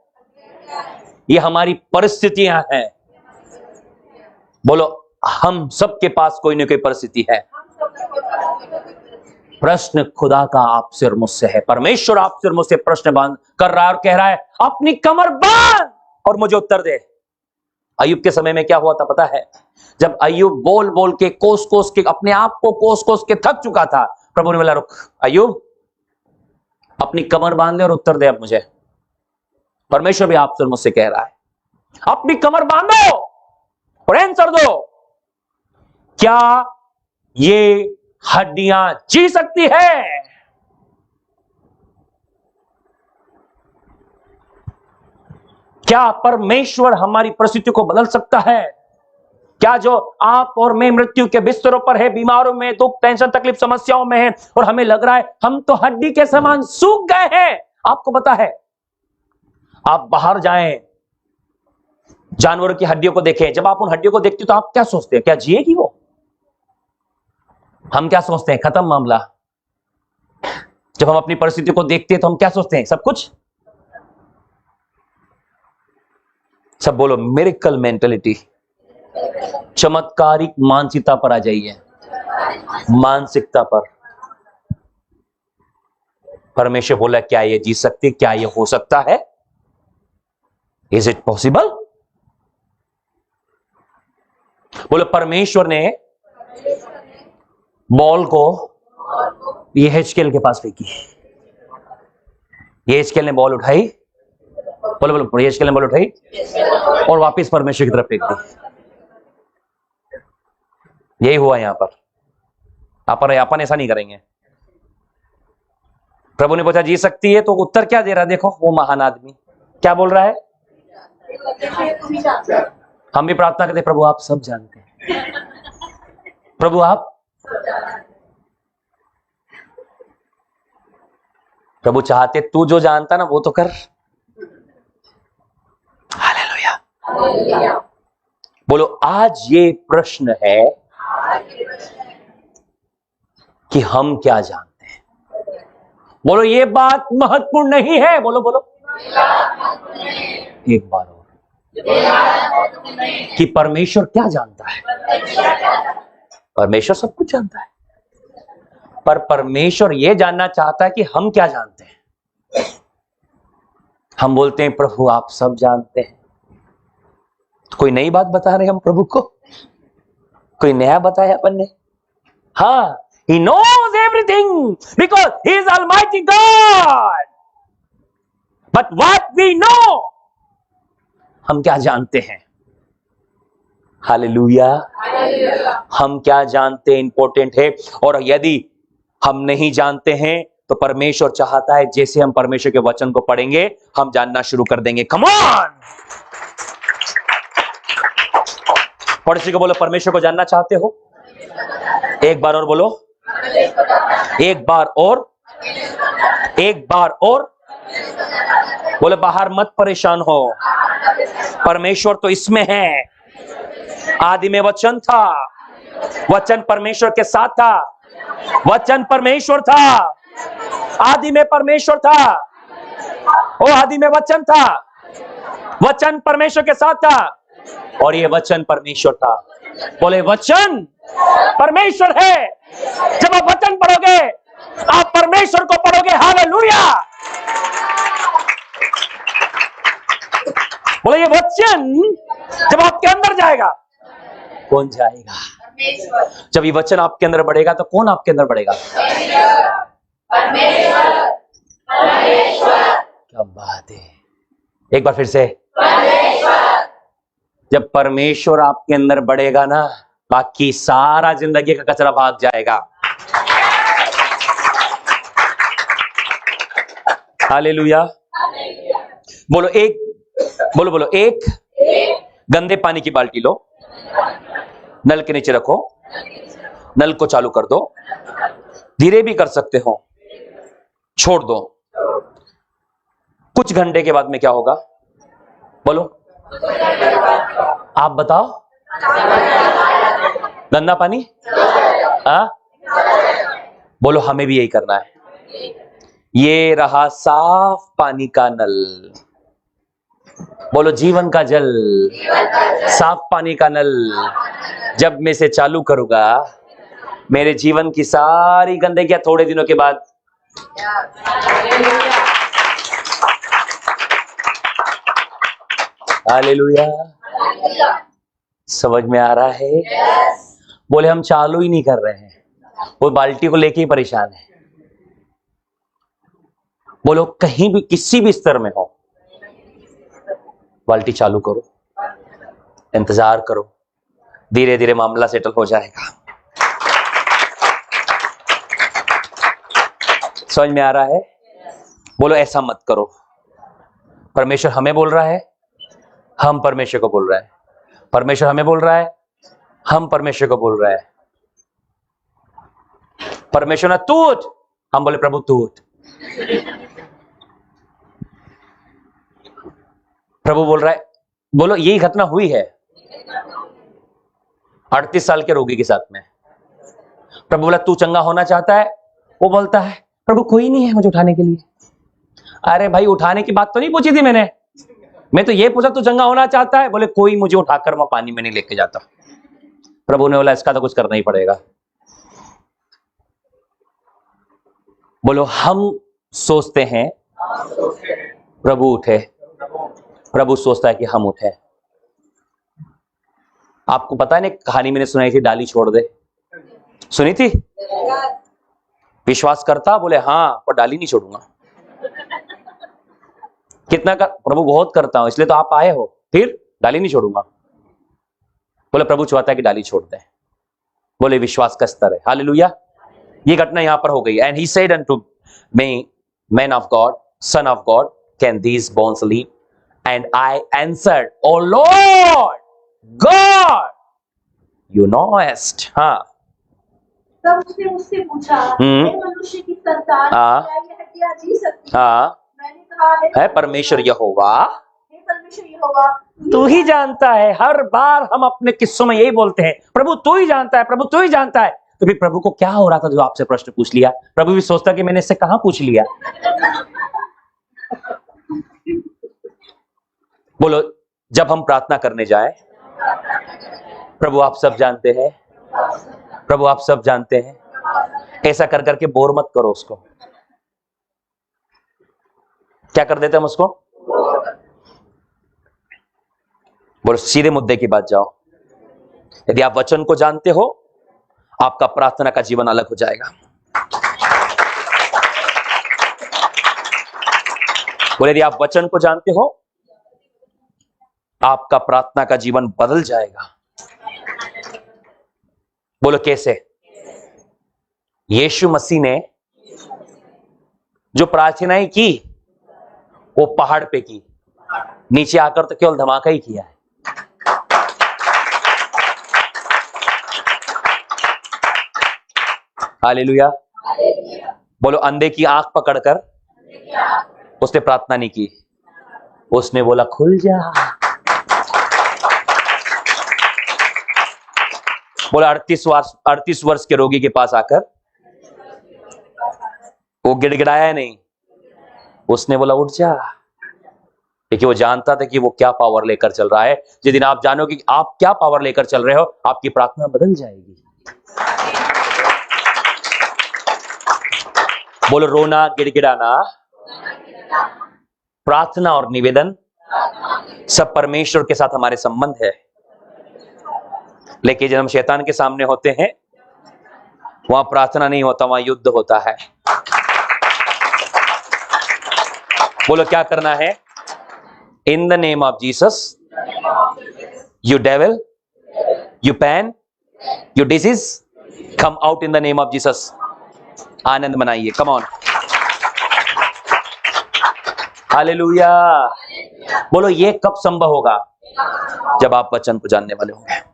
ये हमारी परिस्थितियां हैं। बोलो हम सबके पास कोई ना कोई परिस्थिति है। प्रश्न खुदा का आपसे और मुझसे है। परमेश्वर आपसे और मुझसे प्रश्न बांध कर रहा है और कह रहा है, अपनी कमर बांध और मुझे उत्तर दे। अय्यूब के समय में क्या हुआ था पता है, जब अय्यूब बोल बोल के, कोस कोस के, अपने आप को कोस कोस के थक चुका था, प्रभु ने बोला रुक अय्यूब, अपनी कमर बांध ले और उत्तर दे अब मुझे। परमेश्वर भी आपसे और मुझसे कह रहा है, अपनी कमर बांधो और आंसर दो, क्या ये हड्डियां जी सकती है? क्या परमेश्वर हमारी परिस्थिति को बदल सकता है? क्या जो आप और मैं मृत्यु के बिस्तरों पर है, बीमारों में, दुख, टेंशन, तकलीफ, समस्याओं में है, और हमें लग रहा है हम तो हड्डी के समान सूख गए हैं। आपको पता है, आप बाहर जाएं, जानवरों की हड्डियों को देखें, जब आप उन हड्डियों को देखते हो तो आप क्या सोचते हैं? क्या जिएगी वो? हम क्या सोचते हैं? खत्म मामला। जब हम अपनी परिस्थिति को देखते हैं तो हम क्या सोचते हैं? सब कुछ, सब बोलो मिरेकल मेंटालिटी। चमत्कारिक मानसिकता पर आ जाइए, मानसिकता पर। परमेश्वर बोला क्या ये जी सकती? क्या ये हो सकता है? Is it possible? बोले परमेश्वर ने बॉल को ये हेजकेल के पास फेंकी, ये हेजकेल ने बॉल उठाई, बोलो बोलो, हेजकेल ने बॉल उठाई और वापस परमेश्वर की तरफ फेंक दी। यही हुआ यहां पर। अपन ऐसा नहीं करेंगे। प्रभु ने पूछा जी सकती है, तो उत्तर क्या दे रहा है? देखो वो महान आदमी क्या बोल रहा है। हम भी प्रार्थना करते, प्रभु आप सब जानते हैं, प्रभु आप। प्रभु चाहते तू जो जानता ना वो तो कर। हालेलुया। बोलो आज ये प्रश्न है कि हम क्या जानते हैं। बोलो ये बात महत्वपूर्ण नहीं है। बोलो बोलो एक बार और, कि परमेश्वर क्या जानता है। परमेश्वर सब कुछ जानता है, पर परमेश्वर यह जानना चाहता है कि हम क्या जानते हैं। हम बोलते हैं प्रभु आप सब जानते हैं, तो कोई नई बात बता रहे हम प्रभु को, कोई नया बताया अपन ने। हाँ, he knows everything because he is Almighty God. But what we know, हम क्या जानते हैं। हालेलुया। हम क्या जानते हैं इंपॉर्टेंट है। और यदि हम नहीं जानते हैं तो परमेश्वर चाहता है जैसे हम परमेश्वर के वचन को पढ़ेंगे हम जानना शुरू कर देंगे। कम ऑन, पड़ोसी को बोलो परमेश्वर को जानना चाहते हो? एक बार और बोलो, एक बार और, एक बार और बोले। बाहर मत परेशान हो, परमेश्वर तो इसमें है। आदि में वचन था, वचन परमेश्वर के साथ था, वचन परमेश्वर था, आदि में परमेश्वर था, ओ आदि में वचन था, वचन परमेश्वर के साथ था और ये वचन परमेश्वर था। बोले वचन परमेश्वर है। जब आप वचन पढ़ोगे आप परमेश्वर को पढ़ोगे। हालेलुया। बोले ये वचन जब आपके अंदर जाएगा, कौन जाएगा? जब ये वचन आपके अंदर बढ़ेगा तो कौन आपके अंदर बढ़ेगा? परमेश्वर। क्या बात है। एक बार फिर से, जब परमेश्वर आपके अंदर बढ़ेगा ना, बाकी सारा जिंदगी का कचरा भाग जाएगा। हालेलुया। बोलो एक, बोलो बोलो एक गंदे पानी की बाल्टी लो, नल के नीचे रखो, नल को चालू कर दो, धीरे भी कर सकते हो, छोड़ दो। कुछ घंटे के बाद में क्या होगा? बोलो आप बताओ। गंदा पानी बोलो हमें भी यही करना है। ये रहा साफ पानी का नल, बोलो जीवन का जल, साफ पानी का नल। जब मैं इसे चालू करूंगा मेरे जीवन की सारी गंदगियां थोड़े दिनों के बाद हालेलुया। समझ में आ रहा है? बोले हम चालू ही नहीं कर रहे हैं, वो बाल्टी को लेके ही परेशान है। बोलो कहीं भी किसी भी स्तर में हो, बाल्टी चालू करो, इंतजार करो, धीरे धीरे मामला सेटल हो जाएगा। समझ में आ रहा है? बोलो ऐसा मत करो। परमेश्वर हमें बोल रहा है, हम परमेश्वर को बोल रहा है। परमेश्वर हमें बोल रहा है, हम परमेश्वर को बोल रहा है। परमेश्वर ने तू उठ, हम बोले प्रभु तू उठ। प्रभु बोल रहा है, बोलो यही घटना हुई है 38 साल के रोगी के साथ में। प्रभु बोला तू चंगा होना चाहता है? वो बोलता है प्रभु कोई नहीं है मुझे उठाने के लिए। अरे भाई उठाने की बात तो नहीं पूछी थी मैंने, मैं तो ये पूछा तू चंगा होना चाहता है? बोले कोई मुझे उठाकर वहां पानी में नहीं लेके जाता। प्रभु ने बोला इसका तो कुछ करना ही पड़ेगा। बोलो हम सोचते हैं प्रभु उठे, प्रभु सोचता है कि हम उठे। आपको पता है ना कहानी मैंने सुनाई थी, डाली छोड़ दे, सुनी थी? विश्वास करता? बोले हाँ, पर डाली नहीं छोड़ूंगा। कितना कर? प्रभु बहुत करता हूं इसलिए तो आप आए हो, फिर डाली नहीं छोड़ूंगा। बोले प्रभु चाहता है कि डाली छोड़ दे। बोले विश्वास का स्तर है। हालेलुया। ये घटना यहां पर हो गई। And he said unto me, man of God, son of God, can these bones live? And I answered, O Lord God, you knowest. हाँ, तब उसने मुझसे पूछा, हे मनुष्य की संतान, क्या ये हड्डियां जी सकती हैं? मैंने कहा, है परमेश्वर यहोवा, हे परमेश्वर यहोवा, तू ही जानता है। हर बार हम अपने किस्सों में यही बोलते हैं, प्रभु तू ही जानता है, प्रभु तू ही जानता है। तो फिर प्रभु को क्या हो रहा था जो आपसे प्रश्न पूछ लिया? प्रभु भी सोचता कि मैंने इससे कहां पूछ लिया। बोलो जब हम प्रार्थना करने जाए, प्रभु आप सब जानते हैं, प्रभु आप सब जानते हैं, ऐसा कर करके बोर मत करो उसको। क्या कर देते हम उसको? बोलो सीधे मुद्दे की बात जाओ। यदि आप वचन को जानते हो, आपका प्रार्थना का जीवन अलग हो जाएगा। बोले यदि आप वचन को जानते हो, आपका प्रार्थना का जीवन बदल जाएगा। बोलो कैसे? यीशु मसीह ने जो प्रार्थनाएं की वो पहाड़ पे की, नीचे आकर तो केवल धमाका ही किया है। हालेलुया। बोलो अंधे की आंख पकड़कर उसने प्रार्थना नहीं की, उसने बोला खुल जा। बोला 38 वर्ष के रोगी के पास आकर वो गिड़गिड़ाया नहीं, उसने बोला उठ जा। देखिए वो जानता था कि वो क्या पावर लेकर चल रहा है। जिस दिन आप जानोगे कि आप क्या पावर लेकर चल रहे हो, आपकी प्रार्थना बदल जाएगी। बोलो रोना, गिड़गिड़ाना, प्रार्थना और निवेदन सब परमेश्वर के साथ हमारे संबंध है। लेकिन जब हम शैतान के सामने होते हैं, वहां प्रार्थना नहीं होता, वहां युद्ध होता है। बोलो क्या करना है? In the name of Jesus, you devil, you pain, you disease, come out in the name of Jesus. आनंद मनाइए, कम ऑन। हालेलुया। बोलो ये कब संभव होगा? जब आप वचन को जानने वाले होंगे।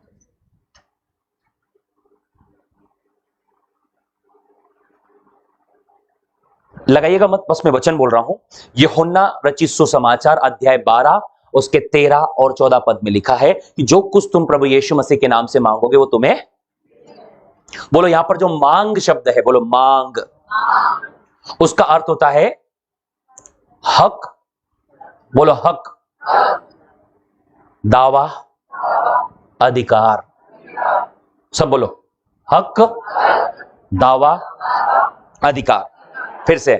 लगाइएगा मत, बस मैं वचन बोल रहा हूं। यूहन्ना रचित सुसमाचार अध्याय 12 उसके 13 और 14 पद में लिखा है कि जो कुछ तुम प्रभु यीशु मसीह के नाम से मांगोगे वो तुम्हें। बोलो यहां पर जो मांग शब्द है, बोलो मांग, उसका अर्थ होता है हक। बोलो हक, दावा, अधिकार। सब बोलो हक, दावा, अधिकार। फिर से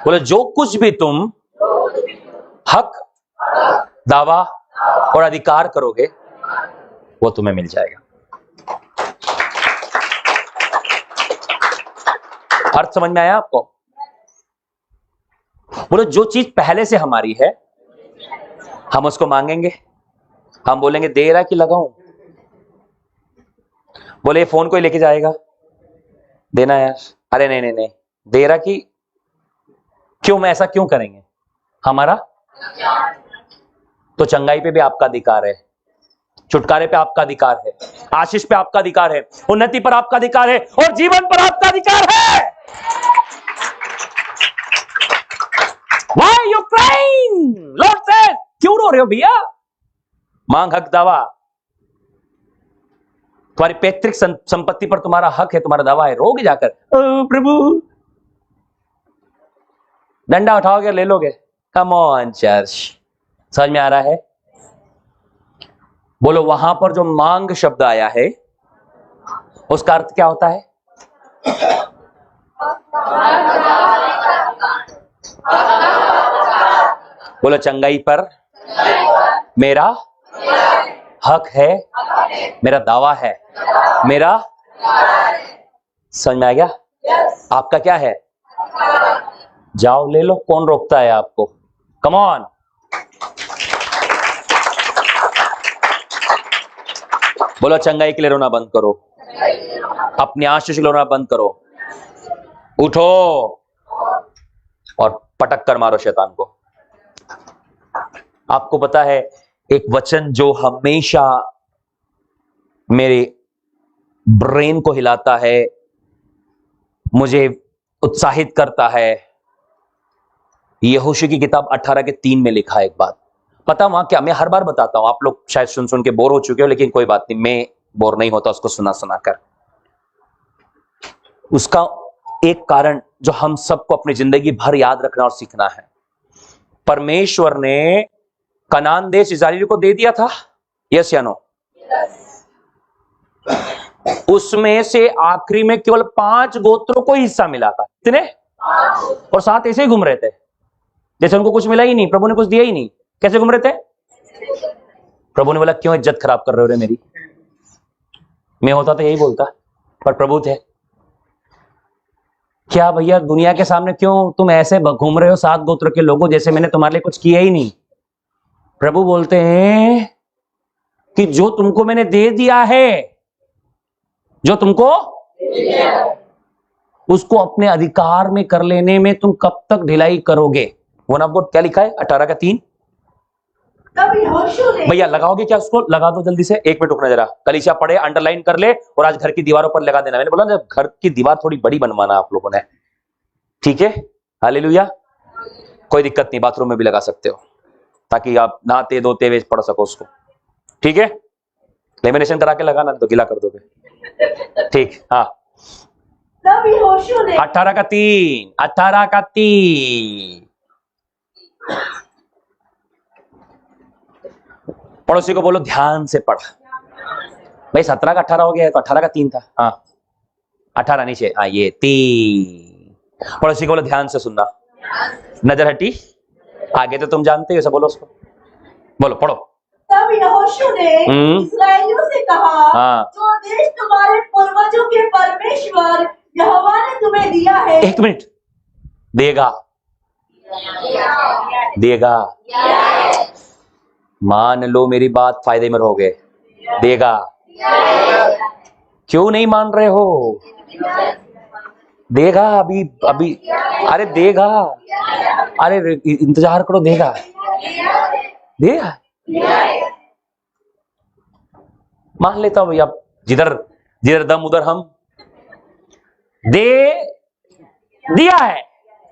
बोलो जो कुछ भी तुम हक, दावा और अधिकार करोगे वो तुम्हें मिल जाएगा। अर्थ समझ में आया आपको? बोलो जो चीज पहले से हमारी है हम उसको मांगेंगे, हम बोलेंगे दे रहा कि लगाऊं? बोले फोन कोई लेके जाएगा, देना यार। अरे नहीं नहीं नहीं, दे रहा कि क्यों, मैं ऐसा क्यों करेंगे? हमारा तो चंगाई पे भी आपका अधिकार है, छुटकारे पे आपका अधिकार है, आशीष पे आपका अधिकार है, उन्नति पर आपका अधिकार है और जीवन पर आपका अधिकार है। Why you crying? Lord said, क्यों रो रहे हो भैया? मांग हक दावा। तुम्हारी पैतृक संपत्ति पर तुम्हारा हक है, तुम्हारा दावा है। रोगे जाकर, ओ प्रभु, डंडा उठाओगे ले लोगे? कम ऑन चर्च, समझ में आ रहा है? बोलो, वहां पर जो मांग शब्द आया है उसका अर्थ क्या होता है? बोलो, चंगाई पर मेरा हक है, मेरा दावा है, मेरा। समझ में आ गया? आपका क्या है? जाओ ले लो, कौन रोकता है आपको? कम ऑन। बोलो, चंगाई के लिए रोना बंद करो, अपनी आशीष के लिए रोना बंद करो, उठो और पटक कर मारो शैतान को। आपको पता है, एक वचन जो हमेशा मेरे ब्रेन को हिलाता है, मुझे उत्साहित करता है, यहोशू की किताब 18 के 3 में लिखा है एक बात। पता वहां क्या, मैं हर बार बताता हूं, आप लोग शायद सुन सुन के बोर हो चुके हो, लेकिन कोई बात नहीं, मैं बोर नहीं होता उसको सुना सुना कर। उसका एक कारण जो हम सबको अपनी जिंदगी भर याद रखना और सीखना है, परमेश्वर ने कनान देश इस्राएलियों को दे दिया था, यस या नो? उसमें से आखिरी में केवल 5 गोत्रों को हिस्सा मिला था। कितने? और 7 ऐसे ही घूम रहे थे जैसे उनको कुछ मिला ही नहीं, प्रभु ने कुछ दिया ही नहीं। कैसे घूम रहे थे? प्रभु ने बोला, क्यों इज्जत खराब कर रहे हो रे मेरी? मैं होता तो यही बोलता, पर प्रभु थे। क्या भैया, दुनिया के सामने क्यों तुम ऐसे घूम रहे हो 7 गोत्र के लोगों जैसे, मैंने तुम्हारे लिए कुछ किया ही नहीं? प्रभु बोलते हैं कि जो तुमको मैंने दे दिया है, जो तुमको उसको अपने अधिकार में कर लेने में तुम कब तक ढिलाई करोगे? वो ना आपको क्या लिखा है 18 का 3? तब यहोशू ने, भैया लगाओगे क्या? उसको लगा दो जल्दी से, 1 मिनट रुकना जरा। कलीसिया पढ़े, अंडरलाइन कर ले और आज घर की दीवारों पर लगा देना। मैंने बोला ना, घर की दीवार थोड़ी बड़ी बनवाना आप लोगों ने, ठीक है? हालेलुया। कोई दिक्कत नहीं, बाथरूम में भी लगा सकते हो ताकि आप नहाते धोते हुए पढ़ सको उसको, ठीक है? लेमिनेशन करा के लगाना, तो गीला कर दोगे, ठीक? हाँ। तब यहोशू ने 18 का 3, 18 का 3। पड़ोसी को बोलो ध्यान से पढ़। भाई 17 का 18 हो गया है, तो 18 का 3 था। हाँ, 18 नीचे, हाँ ये 3। पड़ोसी को बोलो ध्यान से सुनना। नजर हटी, आगे तो तुम जानते हो, सब बोलो उसको, बोलो, पढ़ो। तब यहोशू ने इस्राएलियों से कहा, हाँ। जो देश तुम्हारे पूर्वजों के परमेश्वर यहोवा ने तुम्हें दिया है। 1 मिनट, देगा, देगा। मान लो मेरी बात, फायदे में रहोगे, देगा। क्यों नहीं मान रहे हो? देगा, अभी अभी, अरे देगा, अरे इंतजार करो, देगा, देगा। मान लेता हूं भैया, जिधर जिधर दम उधर हम। दे दिया है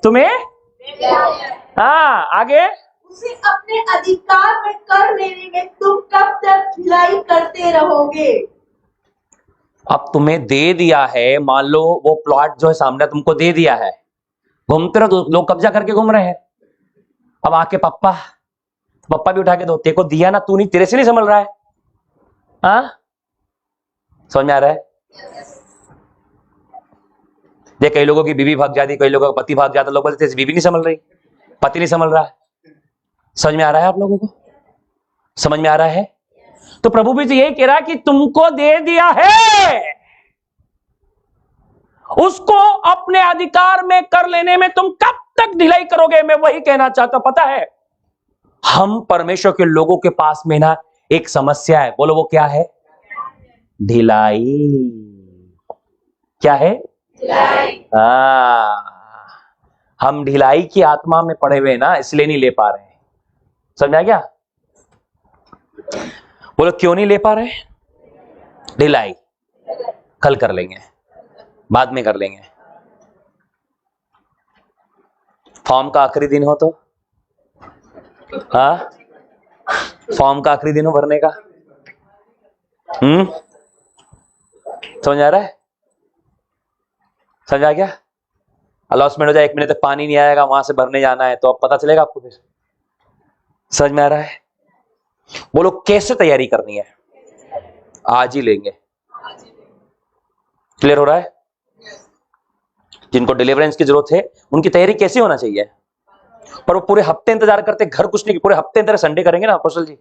तुम्हें, हाँ, आगे। उसे अपने अधिकार में कर लेने में तुम कब तक ढिलाई करते रहोगे? अब तुम्हें दे दिया है, मान लो वो प्लॉट जो है सामने तुमको दे दिया है, घूमते रहो, लोग कब्जा करके घूम रहे हैं। अब आके पप्पा भी उठा के दो, तेरे को दिया ना, तू नहीं, तेरे से नहीं संभल रहा है। हाँ, समझ में आ रहा है? देख, कई लोगों की बीवी भाग जाती, कई लोगों का पति भाग जाता, लोग बोलते बीवी नहीं संभल रही, पति नहीं संभल रहा है। समझ में आ रहा है आप लोगों को? समझ में आ रहा है? तो प्रभु भी तो यही कह रहा है कि तुमको दे दिया है, उसको अपने अधिकार में कर लेने में तुम कब तक ढिलाई करोगे? मैं वही कहना चाहता हूं। पता है, हम परमेश्वर के लोगों के पास में ना एक समस्या है, बोलो वो क्या है? ढिलाई। क्या है? हम ढिलाई की आत्मा में पड़े हुए ना, इसलिए नहीं ले पा रहे हैं। समझा क्या? बोलो क्यों नहीं ले पा रहे? ढिलाई। कल कर लेंगे, बाद में कर लेंगे। फॉर्म का आखिरी दिन हो तो, हाँ, फॉर्म का आखिरी दिन हो भरने का। समझ आ रहा है? समझ आ गया? अलॉटमेंट हो जाए, 1 महीने तक पानी नहीं आएगा, वहां से भरने जाना है, तो अब पता चलेगा आपको फिर। समझ में आ रहा है? बोलो कैसे तैयारी करनी है? आज ही लेंगे। क्लियर हो रहा है? जिनको डिलीवरेंस की जरूरत है उनकी तैयारी कैसी होना चाहिए? पर वो पूरे हफ्ते इंतजार करते, घर कुछ नहीं, पूरे हफ्ते इंतजार, संडे करेंगे ना अपोस्टल जी।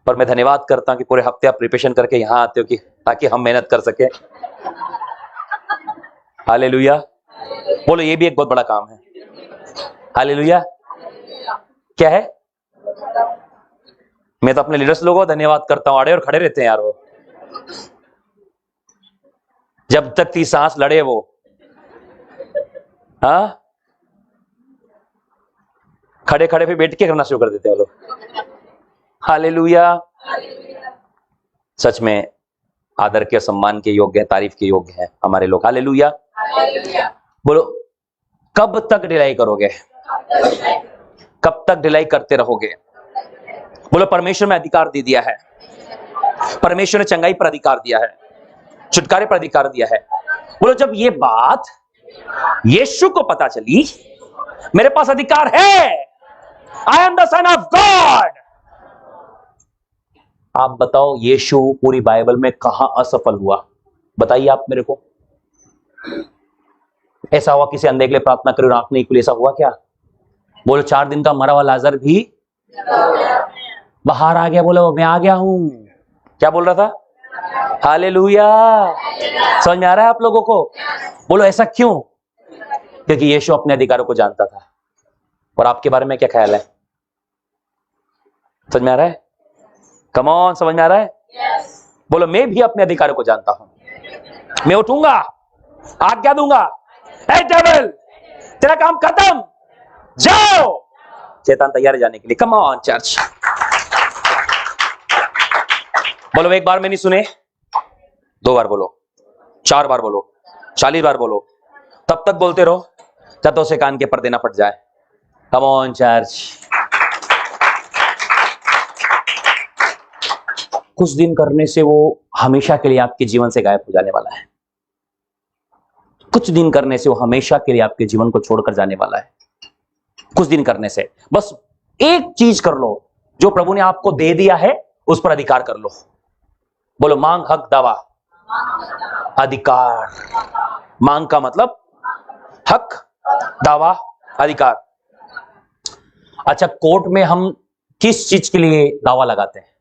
पर मैं धन्यवाद करता हूं कि पूरे हफ्ते आप प्रिपरेशन करके यहां आते हो कि ताकि हम मेहनत कर सके। हालेलुया। बोलो ये भी एक बहुत बड़ा काम है। हालेलुया। क्या है? मैं तो अपने लीडर्स लोगों को धन्यवाद करता हूं, आड़े और खड़े रहते हैं यार वो, जब तक 30 सांस लड़े वो। हाँ, खड़े खड़े पे बैठ के करना शुरू कर देते हैं वो लोग। हालेलुया। सच में आदर के, सम्मान के योग्य है, तारीफ के योग्य है हमारे लोग। हालेलुया। बोलो कब तक ढिलाई करोगे? कब तक ढिलाई करते रहोगे? बोलो परमेश्वर में अधिकार दे दिया है, परमेश्वर ने चंगाई पर अधिकार दिया है, छुटकारे पर अधिकार दिया है। बोलो जब ये बात यीशु को पता चली, मेरे पास अधिकार है, I am the sun of God. आप बताओ यीशु पूरी बाइबल में कहां असफल हुआ? बताइए आप मेरे को। ऐसा हुआ किसी अंधे के लिए प्रार्थना करी और आंख नहीं खुली, ऐसा हुआ क्या? बोलो 4 दिन का मरा हुआ लाजर भी बाहर आ गया। बोलो मैं आ गया हूं। क्या बोल रहा था? हालेलुया। समझ में आ रहा है आप लोगों को? बोलो ऐसा क्यों? क्योंकि यीशु अपने अधिकारों को जानता था। और आपके बारे में क्या ख्याल है? समझ में आ रहा है? कम ऑन, समझ में आ रहा है? बोलो मैं भी अपने अधिकारों को जानता हूं, मैं उठूंगा, आज्ञा दूंगा, ए डेविल तेरा काम खत्म, जाओ। शैतान तैयार है जाने के लिए। Come on church. बोलो एक बार में नहीं सुने, 2 बार बोलो, 4 बार बोलो, 40 बार बोलो, तब तक बोलते रहो जब तो से कान के पर्दे ना फट जाए। Come on church. कुछ दिन करने से वो हमेशा के लिए आपके जीवन से गायब हो जाने वाला है। कुछ दिन करने से वो हमेशा के लिए आपके जीवन को छोड़कर जाने वाला है। कुछ दिन करने से बस एक चीज कर लो, जो प्रभु ने आपको दे दिया है उस पर अधिकार कर लो। बोलो मांग, हक, दावा, अधिकार। मांग का मतलब हक, दावा, अधिकार। अच्छा, कोर्ट में हम किस चीज के लिए दावा लगाते हैं?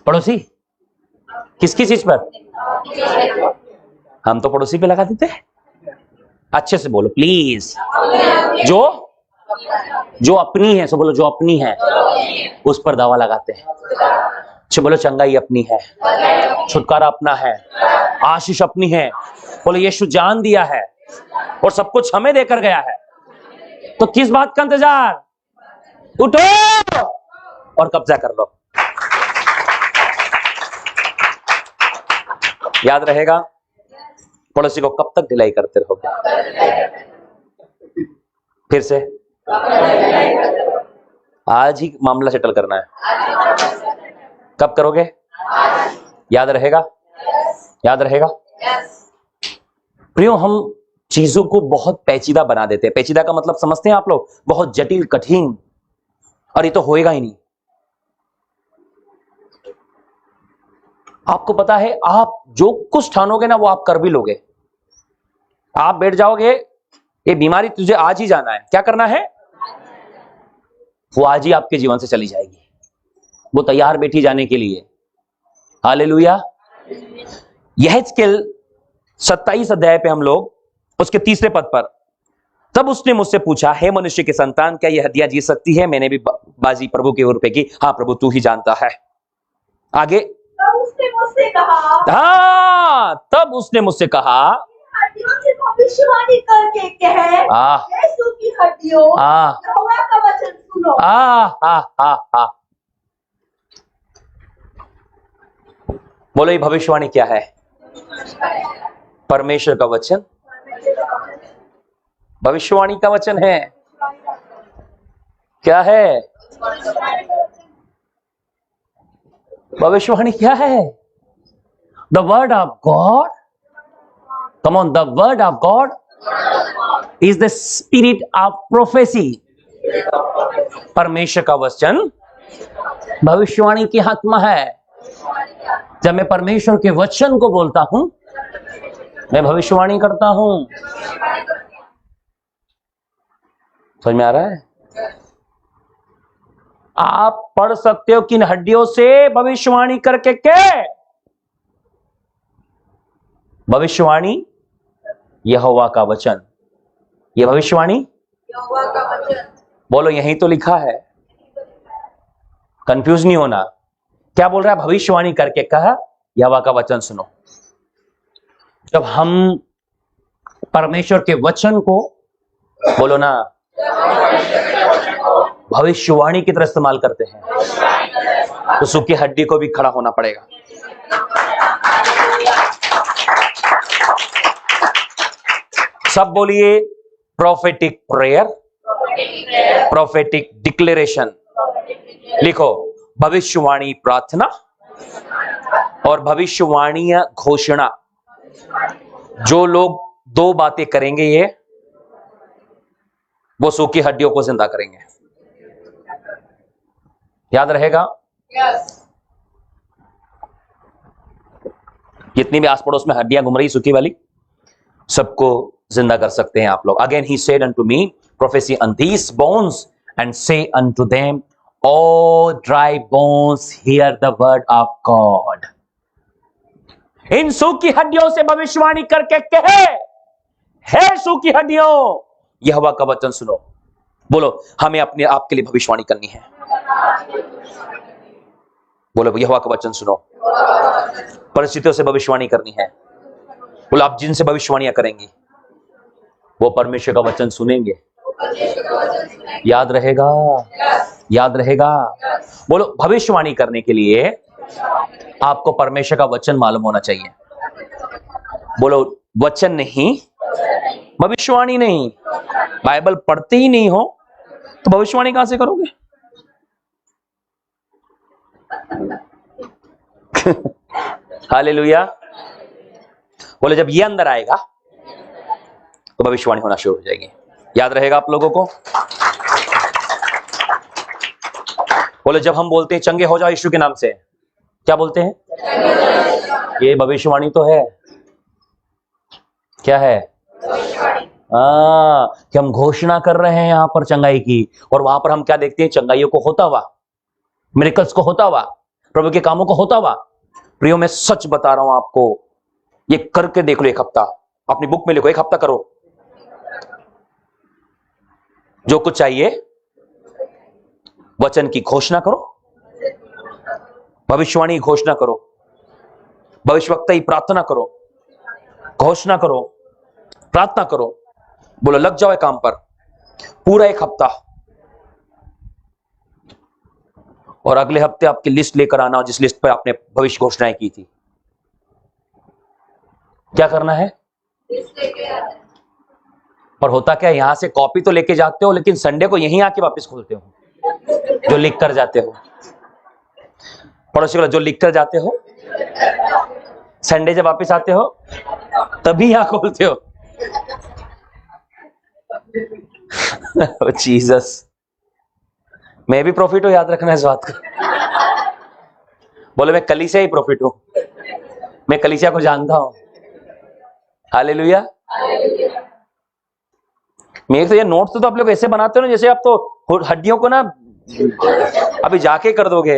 पड़ोसी? किसकी चीज पर? हम तो पड़ोसी पे लगा देते हैं। अच्छे से बोलो प्लीज। जो अपनी है, सो बोलो जो अपनी है उस पर दावा लगाते हैं। अच्छा बोलो चंगाई अपनी है, छुटकारा अपना है, आशीष अपनी है। बोलो यीशु जान दिया है और सब कुछ हमें देकर गया है, तो किस बात का इंतजार? उठो और कब्जा कर लो। याद रहेगा? पड़ोसी को कब तक ढिलाई करते रहोगे? फिर से आज ही मामला सेटल करना है। कब करोगे? याद रहेगा? याद रहेगा? प्रियो, हम चीजों को बहुत पेचीदा बना देते हैं। पेचीदा का मतलब समझते हैं आप लोग? बहुत जटिल, कठिन। और ये तो होएगा ही नहीं। आपको पता है, आप जो कुछ ठानोगे ना वो आप कर भी लोगे। आप बैठ जाओगे, ये बीमारी तुझे आज ही जाना है, क्या करना है वो आज ही आपके जीवन से चली जाएगी। वो तैयार बैठी जाने के लिए। हालेलुया। यहेजकेल 27 अध्याय पे हम लोग उसके 3 पद पर, तब उसने मुझसे पूछा, हे मनुष्य के संतान, क्या यह हड्डियां जी सकती है? मैंने भी बाजी प्रभु के ओर पे की, हाँ प्रभु तू ही जानता है। आगे, तब उसने मुझसे कहा, हाँ तब उसने मुझसे कहा, हड्डियों से भविष्यवाणी करके कह, यीशु की हड्डियों, यहोवा का वचन सुनो। बोलो ये भविष्यवाणी क्या है? परमेश्वर का वचन भविष्यवाणी का वचन है। क्या है भविष्यवाणी? क्या है? The word of God. Come on, the word of God is the spirit of prophecy. परमेश्वर का वचन भविष्यवाणी की आत्मा है। जब मैं परमेश्वर के वचन को बोलता हूं, मैं भविष्यवाणी करता हूं। समझ में आ रहा है? आप पढ़ सकते हो कि इन हड्डियों से भविष्यवाणी करके क्या? भविष्यवाणी यहोवा का वचन। यह भविष्यवाणी यहोवा का वचन। बोलो यहीं तो लिखा है, कंफ्यूज नहीं होना। क्या बोल रहा है? भविष्यवाणी करके कहा, यहोवा का वचन सुनो। जब हम परमेश्वर के वचन को, बोलो ना, भविष्यवाणी की तरह इस्तेमाल करते हैं, तो सूखी हड्डी को भी खड़ा होना पड़ेगा। सब बोलिए, प्रोफेटिक प्रेयर, प्रोफेटिक डिक्लेरेशन। लिखो, भविष्यवाणी प्रार्थना और भविष्यवाणी घोषणा। जो लोग दो बातें करेंगे, ये वो सूखी हड्डियों को जिंदा करेंगे। याद रहेगा? जितनी भी आस पड़ोस में हड्डियां घूम रही सूखी वाली, सबको जिंदा कर सकते हैं आप लोग। Again he said unto me, prophesy on these bones and say unto them, O dry bones hear the word of God. इन सूखी हड्डियों से भविष्यवाणी करके कहे, हे सूखी हड्डियों, यहोवा का वचन सुनो। बोलो, हमें अपने आप के लिए भविष्यवाणी करनी है। बोलो, यहोवा का वचन सुनो। परिस्थितियों से भविष्यवाणी करनी है। बोलो, आप जिनसे भविष्यवाणियां करेंगी, वो परमेश्वर का वचन सुनेंगे। याद रहेगा? याद रहेगा? बोलो, भविष्यवाणी करने के लिए आपको परमेश्वर का वचन मालूम होना चाहिए। बोलो, वचन नहीं, भविष्यवाणी नहीं। बाइबल पढ़ते ही नहीं हो तो भविष्यवाणी कहां से करोगे? हालेलुया। बोले, जब ये अंदर आएगा तो भविष्यवाणी होना शुरू हो जाएगी। याद रहेगा आप लोगों को? बोले, जब हम बोलते हैं चंगे हो जाओ यीशु के नाम से, क्या बोलते हैं? ये भविष्यवाणी तो है। क्या है? कि हम घोषणा कर रहे हैं यहां पर चंगाई की, और वहां पर हम क्या देखते हैं? चंगाइयों को होता हुआ, मिरेकल्स को होता हुआ, प्रभु के कामों को होता हुआ। प्रियो, मैं सच बता रहा हूं आपको, ये करके देख लो। एक हफ्ता अपनी बुक में लिखो, एक हफ्ता करो। जो कुछ चाहिए, वचन की घोषणा करो, भविष्यवाणी घोषणा करो, भविष्यवक्ता ही प्रार्थना करो, घोषणा करो, प्रार्थना करो। बोलो, लग जाओ काम पर पूरा एक हफ्ता, और अगले हफ्ते आपकी लिस्ट लेकर आना, जिस लिस्ट पर आपने भविष्य घोषणाएं की थी। क्या करना है? पर होता क्या, यहां से कॉपी तो लेके जाते हो, लेकिन संडे को यहीं आके वापस खोलते हो। जो लिख कर जाते हो, पड़ोसी वाला, जो लिख कर जाते हो, संडे जब वापस आते हो तभी यहां खोलते हो। जीसस, मैं भी प्रॉफिट हूं, याद रखना इस बात को। बोले, मैं कलीसिया ही प्रॉफिट हूं, मैं कलीसिया को जानता हूं। हालेलुया। मेरे तो ये नोट्स तो आप लोग ऐसे बनाते हो ना, जैसे आप तो हड्डियों को ना अभी जाके कर दोगे।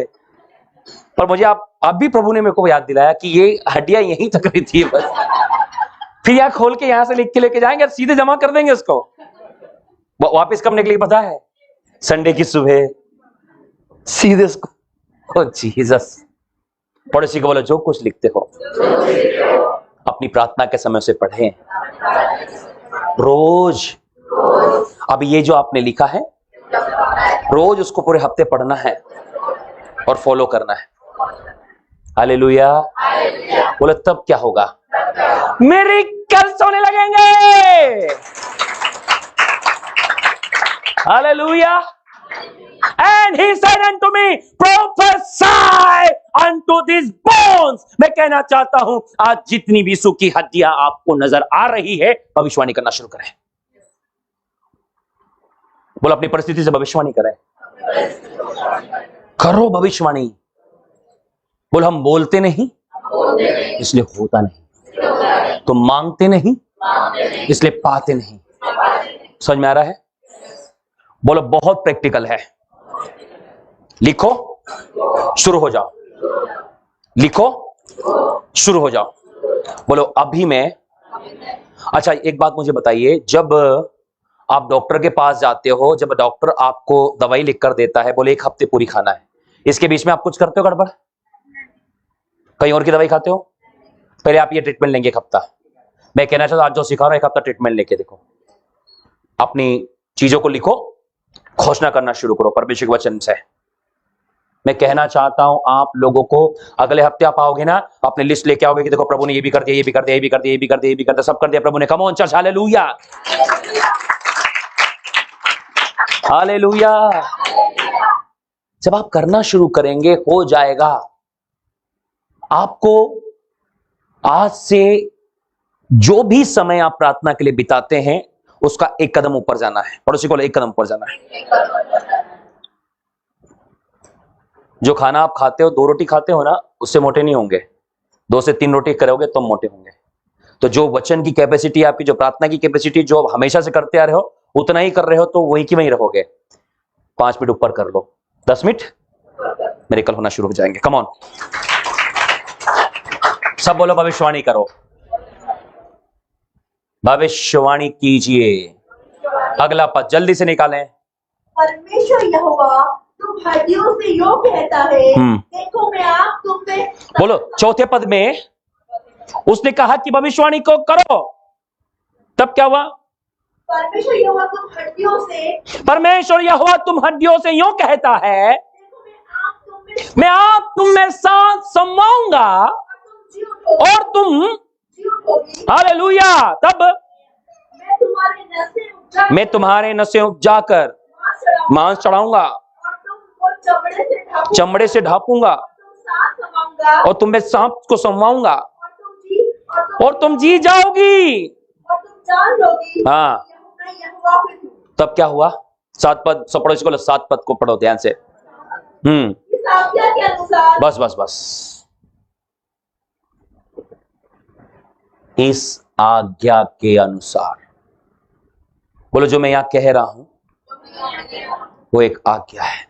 पर मुझे आप भी प्रभु ने मेरे को याद दिलाया कि ये हड्डियां यहीं तक रही थी बस। फिर यहाँ खोल के यहां से लिख के लेके जाएंगे और सीधे जमा कर देंगे उसको। वापस कब निकली पता है? संडे की सुबह सीधे उसको, ओ जीसस। पड़ोसी को बोलो जो कुछ लिखते हो अपनी प्रार्थना के समय से पढ़ें रोज। अब ये जो आपने लिखा है रोज उसको पूरे हफ्ते पढ़ना है और फॉलो करना है। हालेलुया। बोले तब क्या होगा? मिरेकल होने लगेंगे। Hallelujah. And he said unto me, prophesy unto these bones। मैं कहना चाहता हूं आज जितनी भी सूखी हड्डियां आपको नजर आ रही है, भविष्यवाणी करना शुरू करें। बोल अपनी परिस्थिति से भविष्यवाणी करें, करो भविष्यवाणी। बोल हम बोलते नहीं इसलिए होता नहीं, तो मांगते नहीं इसलिए पाते नहीं। समझ में आ रहा है? बोलो बहुत प्रैक्टिकल है। लिखो, शुरू हो जाओ। लिखो, शुरू हो जाओ। बोलो अभी मैं। अच्छा एक बात मुझे बताइए, जब आप डॉक्टर के पास जाते हो, जब डॉक्टर आपको दवाई लिख कर देता है, बोले 1 हफ्ते पूरी खाना है, इसके बीच में आप कुछ करते हो गड़बड़? कहीं और की दवाई खाते हो? पहले आप ये ट्रीटमेंट लेंगे 1 हफ्ता। मैं कहना चाहता हूं आज जो सिखा रहा हूं 1 हफ्ता ट्रीटमेंट लेके देखो। अपनी चीजों को लिखो, घोषणा करना शुरू करो परमेश्वर के वचन से। मैं कहना चाहता हूं आप लोगों को अगले हफ्ते आप आओगे ना, अपनी लिस्ट लेके आओगे कि देखो प्रभु ने ये भी कर दिया, ये भी कर दिया, ये भी कर दिया, ये भी कर दिया, ये भी कर दिया, सब कर दिया प्रभु ने। Come on church, hallelujah hallelujah. जब आप करना शुरू करेंगे हो जाएगा। आपको आज से जो भी समय आप प्रार्थना के लिए बिताते हैं उसका 1 कदम ऊपर जाना है। पड़ोसी को 1 कदम ऊपर जाना है। जो खाना आप खाते हो, 2 रोटी खाते हो ना, उससे मोटे नहीं होंगे। 2 से 3 रोटी करोगे तो मोटे होंगे। तो जो वचन की कैपेसिटी आपकी, जो प्रार्थना की कैपेसिटी जो आप हमेशा से करते आ रहे हो, उतना ही कर रहे हो तो वही की वही रहोगे। 5 मिनट ऊपर कर लो, 10 मिनट मिरेकल होना शुरू हो जाएंगे। कम ऑन, सब बोलो भविष्यवाणी करो, भविष्यवाणी कीजिए। अगला पद जल्दी से निकालें। परमेश्वर यहोवा तुम हड्डियों से यूं कहता है, देखो मैं आप तुम में। बोलो चौथे पद में उसने कहा कि भविष्यवाणी को करो, तब क्या हुआ? परमेश्वर यहोवा तुम हड्डियों से, परमेश्वर यहोवा तुम हड्डियों से यूं कहता है, देखो मैं आप तुम में सांस समाऊंगा और तुम हालेलुया। तब मैं तुम्हारे नसें उपजाकर मांस चढ़ाऊंगा, चमड़े से ढापूंगा और तुम्हें सांप को संवाऊंगा और तुम जी जाओगी। हाँ, तब क्या हुआ? 7 पद, सब पढ़ो इसको, 7 पद को पढ़ो ध्यान से। बस बस बस, इस आज्ञा के अनुसार। बोलो जो मैं यहां कह रहा हूं वो एक आज्ञा है।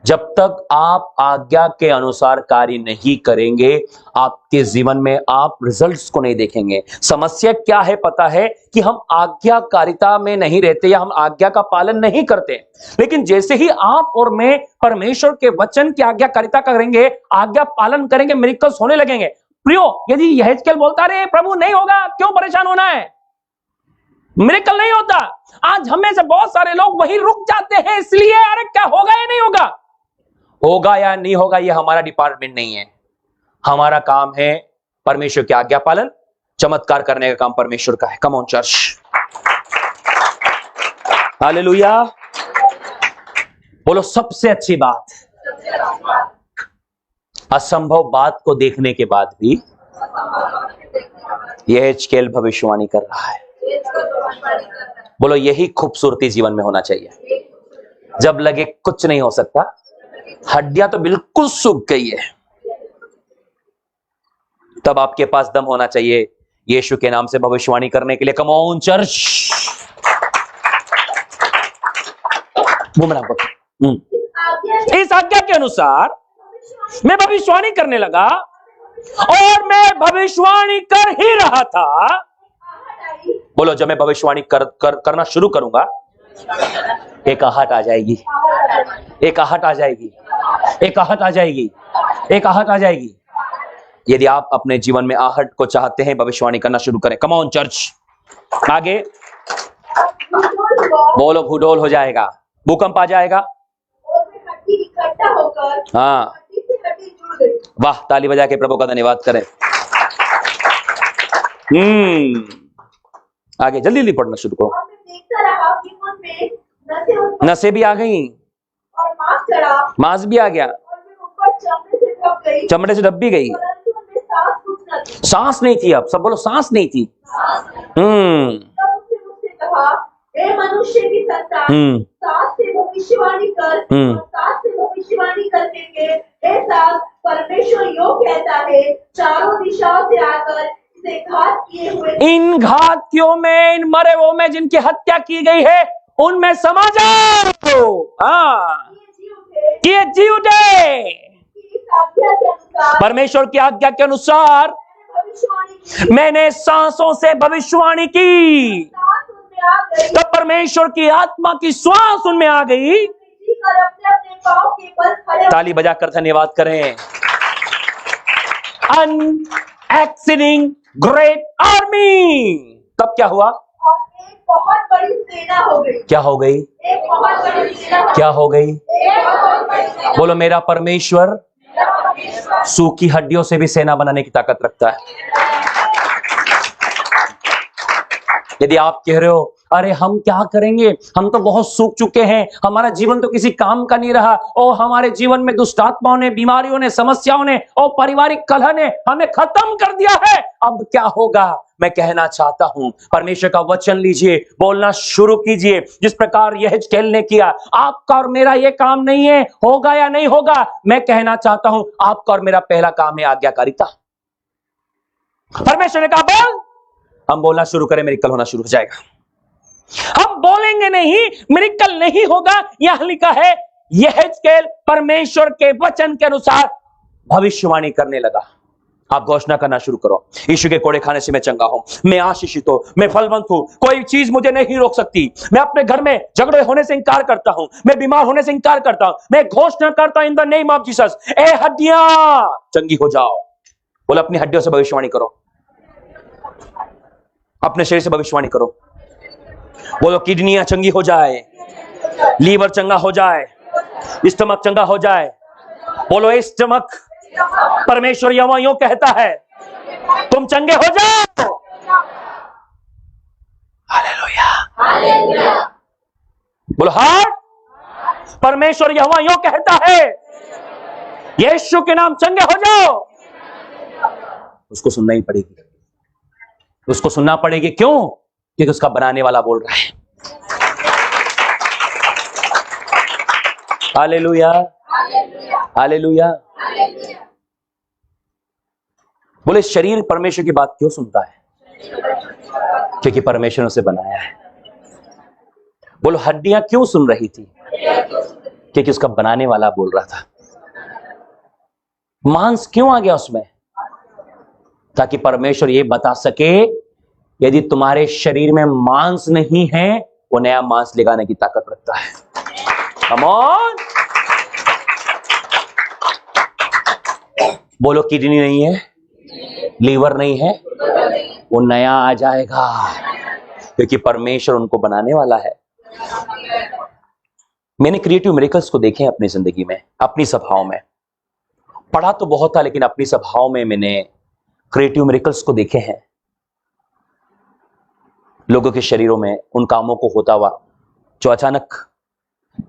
जब तक आप आज्ञा के अनुसार कार्य नहीं करेंगे, आपके जीवन में आप रिजल्ट्स को नहीं देखेंगे। समस्या क्या है पता है? कि हम आज्ञाकारिता में नहीं रहते या हम आज्ञा का पालन नहीं करते। लेकिन जैसे ही आप और मैं परमेश्वर के वचन की आज्ञाकारिता करेंगे, आज्ञा पालन करेंगे, मिरेकल्स होने लगेंगे। प्रियो, यदि यहेजकेल बोलता रहे प्रभु नहीं होगा, क्यों परेशान होना है? मिरेकल नहीं होता। आज हमें से बहुत सारे लोग वहीं रुक जाते हैं, इसलिए अरे क्या होगा या नहीं होगा, होगा या नहीं होगा ये हमारा डिपार्टमेंट नहीं है। हमारा काम है परमेश्वर की आज्ञा पालन, चमत्कार करने का काम परमेश्वर का है। Come on church, hallelujah. बोलो सबसे अच्छी बात, असंभव बात को देखने के बाद भी यहेजकेल भविष्यवाणी कर रहा है। बोलो यही खूबसूरती जीवन में होना चाहिए। जब लगे कुछ नहीं हो सकता, हड्डियां तो बिल्कुल सूख गई है, तब आपके पास दम होना चाहिए यीशु के नाम से भविष्यवाणी करने के लिए। कम ऑन चर्च, इस आज्ञा के अनुसार मैं भविष्यवाणी करने लगा और मैं भविष्यवाणी कर ही रहा था। बोलो जब मैं भविष्यवाणी करना शुरू करूंगा, एक आहट आ जाएगी, एक आहट आ जाएगी, एक आहट आ जाएगी, एक आहट आ जाएगी। यदि आप अपने जीवन में आहट को चाहते हैं, भविष्यवाणी करना शुरू करें। कम ऑन चर्च, आगे बोलो। भूडोल हो जाएगा, भूकंप आ जाएगा। और वे हड्डी इकट्ठा होकर हाँ, हड्डी से हड्डी जुड़ गई। वाह, ताली बजा के प्रभु का धन्यवाद करें। आगे जल्दी जल्दी पढ़ना शुरू करो। और मैं देखता रहा कि उनमें नसें उत्पन्न नसें भी आ गई और मांस चढ़ा मांस भी आ गया, और वे ऊपर चमड़े से ढक गई, चमड़े से दब भी गई, परंतु उनमें सांस कुछ न थी। सांस नहीं थी। अब सब बोलो, सांस नहीं थी। तब उसने मुझसे कहा, हे मनुष्य की संतान, सांस से भविष्यवाणी कर और सांस से भविष्यवाणी करने के हे सांस, परमेश्वर यो कहता है, चारों दिशाओं से आकर इसे घात किए हुए इन घातियों में, इन मरे हुओं में जिनकी हत्या की गई है, उनमें समा जाओ। हाँ, ये जीव थे ये जी उठे। कि इस आज्ञा के अनुसार परमेश्वर की आज्ञा के अनुसार भविष्यवाणी की। मैंने सांसों से भविष्यवाणी की। सांस उनमें आ गई, तब परमेश्वर की आत्मा की श्वास उनमें आ गई। जीकर अपने अपने पांव के बल खड़े ताली बजाकर धन्यवाद करें। अनएक्सीडिंग ग्रेट आर्मी। तब क्या हुआ? और एक बहुत बड़ी सेना हो गई। क्या हो गई? एक बहुत बड़ी सेना हो क्या हो गई? गई। एक बहुत बड़ी सेना। बोलो, मेरा परमेश्वर मेरा परमेश्वर सूखी हड्डियों से भी सेना बनाने की ताकत रखता है। यदि आप कह रहे हो, अरे हम क्या करेंगे, हम तो बहुत सूख चुके हैं, हमारा जीवन तो किसी काम का नहीं रहा, और हमारे जीवन में दुष्टात्माओं ने, बीमारियों ने, समस्याओं ने और पारिवारिक कलह ने हमें खत्म कर दिया है, अब क्या होगा? मैं कहना चाहता हूं, परमेश्वर का वचन लीजिए, बोलना शुरू कीजिए। जिस प्रकार यहेजकेल ने किया, आपका और मेरा ये काम नहीं है, होगा या नहीं होगा। मैं कहना चाहता हूं, आपका और मेरा पहला काम है आज्ञाकारिता। परमेश्वर ने कहा बोल, हम बोलना शुरू करें, मिरेकल होना शुरू हो जाएगा। हम बोलेंगे नहीं, मिरेकल नहीं होगा। यहां लिखा है, यहेजकेल परमेश्वर के वचन के अनुसार भविष्यवाणी करने लगा। आप घोषणा करना शुरू करो, यीशु के कोड़े खाने से मैं चंगा हूं, मैं आशीषित हूं, मैं फलवंत हूं, कोई चीज मुझे नहीं रोक सकती। मैं अपने घर में झगड़े होने से इंकार करता हूं, मैं बीमार होने से इंकार करता हूं, मैं घोषणा करता हूं in the name of Jesus, ए हड्डियां चंगी हो जाओ। बोलो, अपनी हड्डियों से भविष्यवाणी करो, अपने शरीर से भविष्यवाणी करो। बोलो, किडनियां चंगी हो जाए, लीवर चंगा हो जाए, स्टमक चंगा हो जाए। बोलो, स्टमक, परमेश्वर यहोवा यूं कहता है, तुम चंगे हो जाओ। हालेलुया। बोलो, हार्ट, परमेश्वर यहोवा यूं कहता है, यीशु के नाम चंगे हो जाओ। उसको सुनना ही पड़ेगी, उसको सुनना पड़ेगी। क्यों? क्योंकि उसका बनाने वाला बोल रहा है। Hallelujah, hallelujah. बोले, शरीर परमेश्वर की बात क्यों सुनता है? क्योंकि परमेश्वर ने उसे बनाया है। बोलो, हड्डियां क्यों सुन रही थी? क्योंकि उसका बनाने वाला बोल रहा था। मांस क्यों आ गया उसमें? ताकि परमेश्वर ये बता सके, यदि तुम्हारे शरीर में मांस नहीं है, वो नया मांस लगाने की ताकत रखता है। कम ऑन। बोलो, किडनी नहीं है, लीवर नहीं है, वो नया आ जाएगा, क्योंकि परमेश्वर उनको बनाने वाला है। मैंने क्रिएटिव मिरेकल्स को देखे अपनी जिंदगी में, अपनी सभाओं में। पढ़ा तो बहुत था, लेकिन अपनी सभाओं में मैंने क्रिएटिव मिरेकल्स को देखे हैं। लोगों के शरीरों में उन कामों को होता हुआ, जो अचानक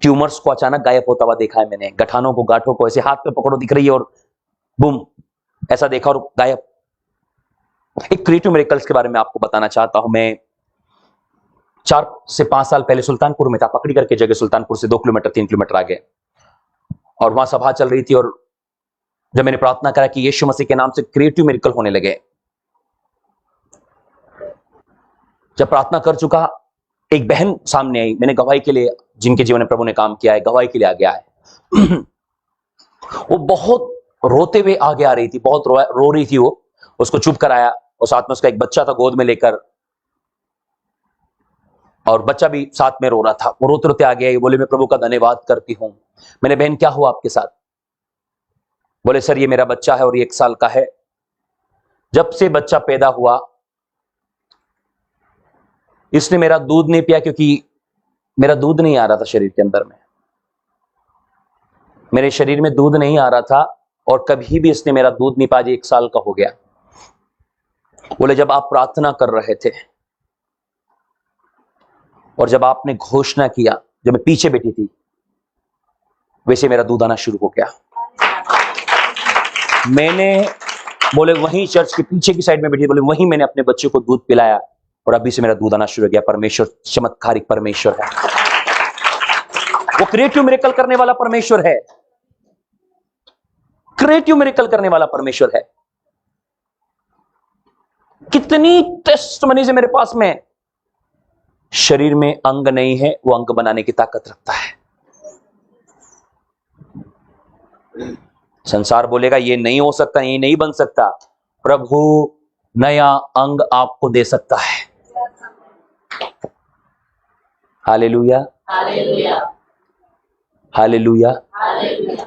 ट्यूमर्स को अचानक गायब होता हुआ देखा है मैंने। गठानों को, गांठों को ऐसे हाथ पे पकड़ो दिख रही है और बूम ऐसा देखा और गायब। एक क्रिएटिव मिरेकल्स के बारे में आपको बताना चाहता हूं। मैं 4 से 5 साल पहले सुल्तानपुर में था, पकड़ी करके जगह सुल्तानपुर से 2 किलोमीटर 3 किलोमीटर आगे, और वहां सभा चल रही थी। और जब मैंने प्रार्थना करा कि यीशु मसीह के नाम से क्रिएटिव मिरेकल होने लगे, जब प्रार्थना कर चुका, एक बहन सामने आई। मैंने गवाही के लिए, जिनके जीवन में प्रभु ने काम किया है, गवाही के लिए आ गया है। वो बहुत रोते हुए आगे आ रही थी, बहुत रो रही थी। वो उसको चुप कराया, और साथ में उसका एक बच्चा था गोद में लेकर। और बच्चा भी साथ में रो रहा था। वो रोते रोते आ गया, ये बोले मैं प्रभु का धन्यवाद करती हूँ। मैंने बहन क्या हुआ आपके साथ? बोले सर ये मेरा बच्चा है और ये 1 साल का है। जब से बच्चा पैदा हुआ इसने मेरा दूध नहीं पिया, क्योंकि मेरा दूध नहीं आ रहा था शरीर के अंदर में, मेरे शरीर में दूध नहीं आ रहा था और कभी भी इसने मेरा दूध नहीं पाया। 1 साल का हो गया। बोले जब आप प्रार्थना कर रहे थे और जब आपने घोषणा किया, जब मैं पीछे बैठी थी, वैसे मेरा दूध आना शुरू हो गया। मैंने बोले वहीं चर्च के पीछे की साइड में बैठी, बोले वहीं मैंने अपने बच्चे को दूध पिलाया और अभी से मेरा दूध आना शुरू हो गया। परमेश्वर चमत्कारिक परमेश्वर है, वो क्रिएटिव मिरेकल करने वाला परमेश्वर है, क्रिएटिव मिरेकल करने वाला परमेश्वर है। कितनी टेस्टमनी से मेरे पास में, शरीर में अंग नहीं है, वो अंग बनाने की ताकत रखता है। संसार बोलेगा ये नहीं हो सकता, ये नहीं बन सकता, प्रभु नया अंग आपको दे सकता है। Hallelujah, hallelujah, hallelujah.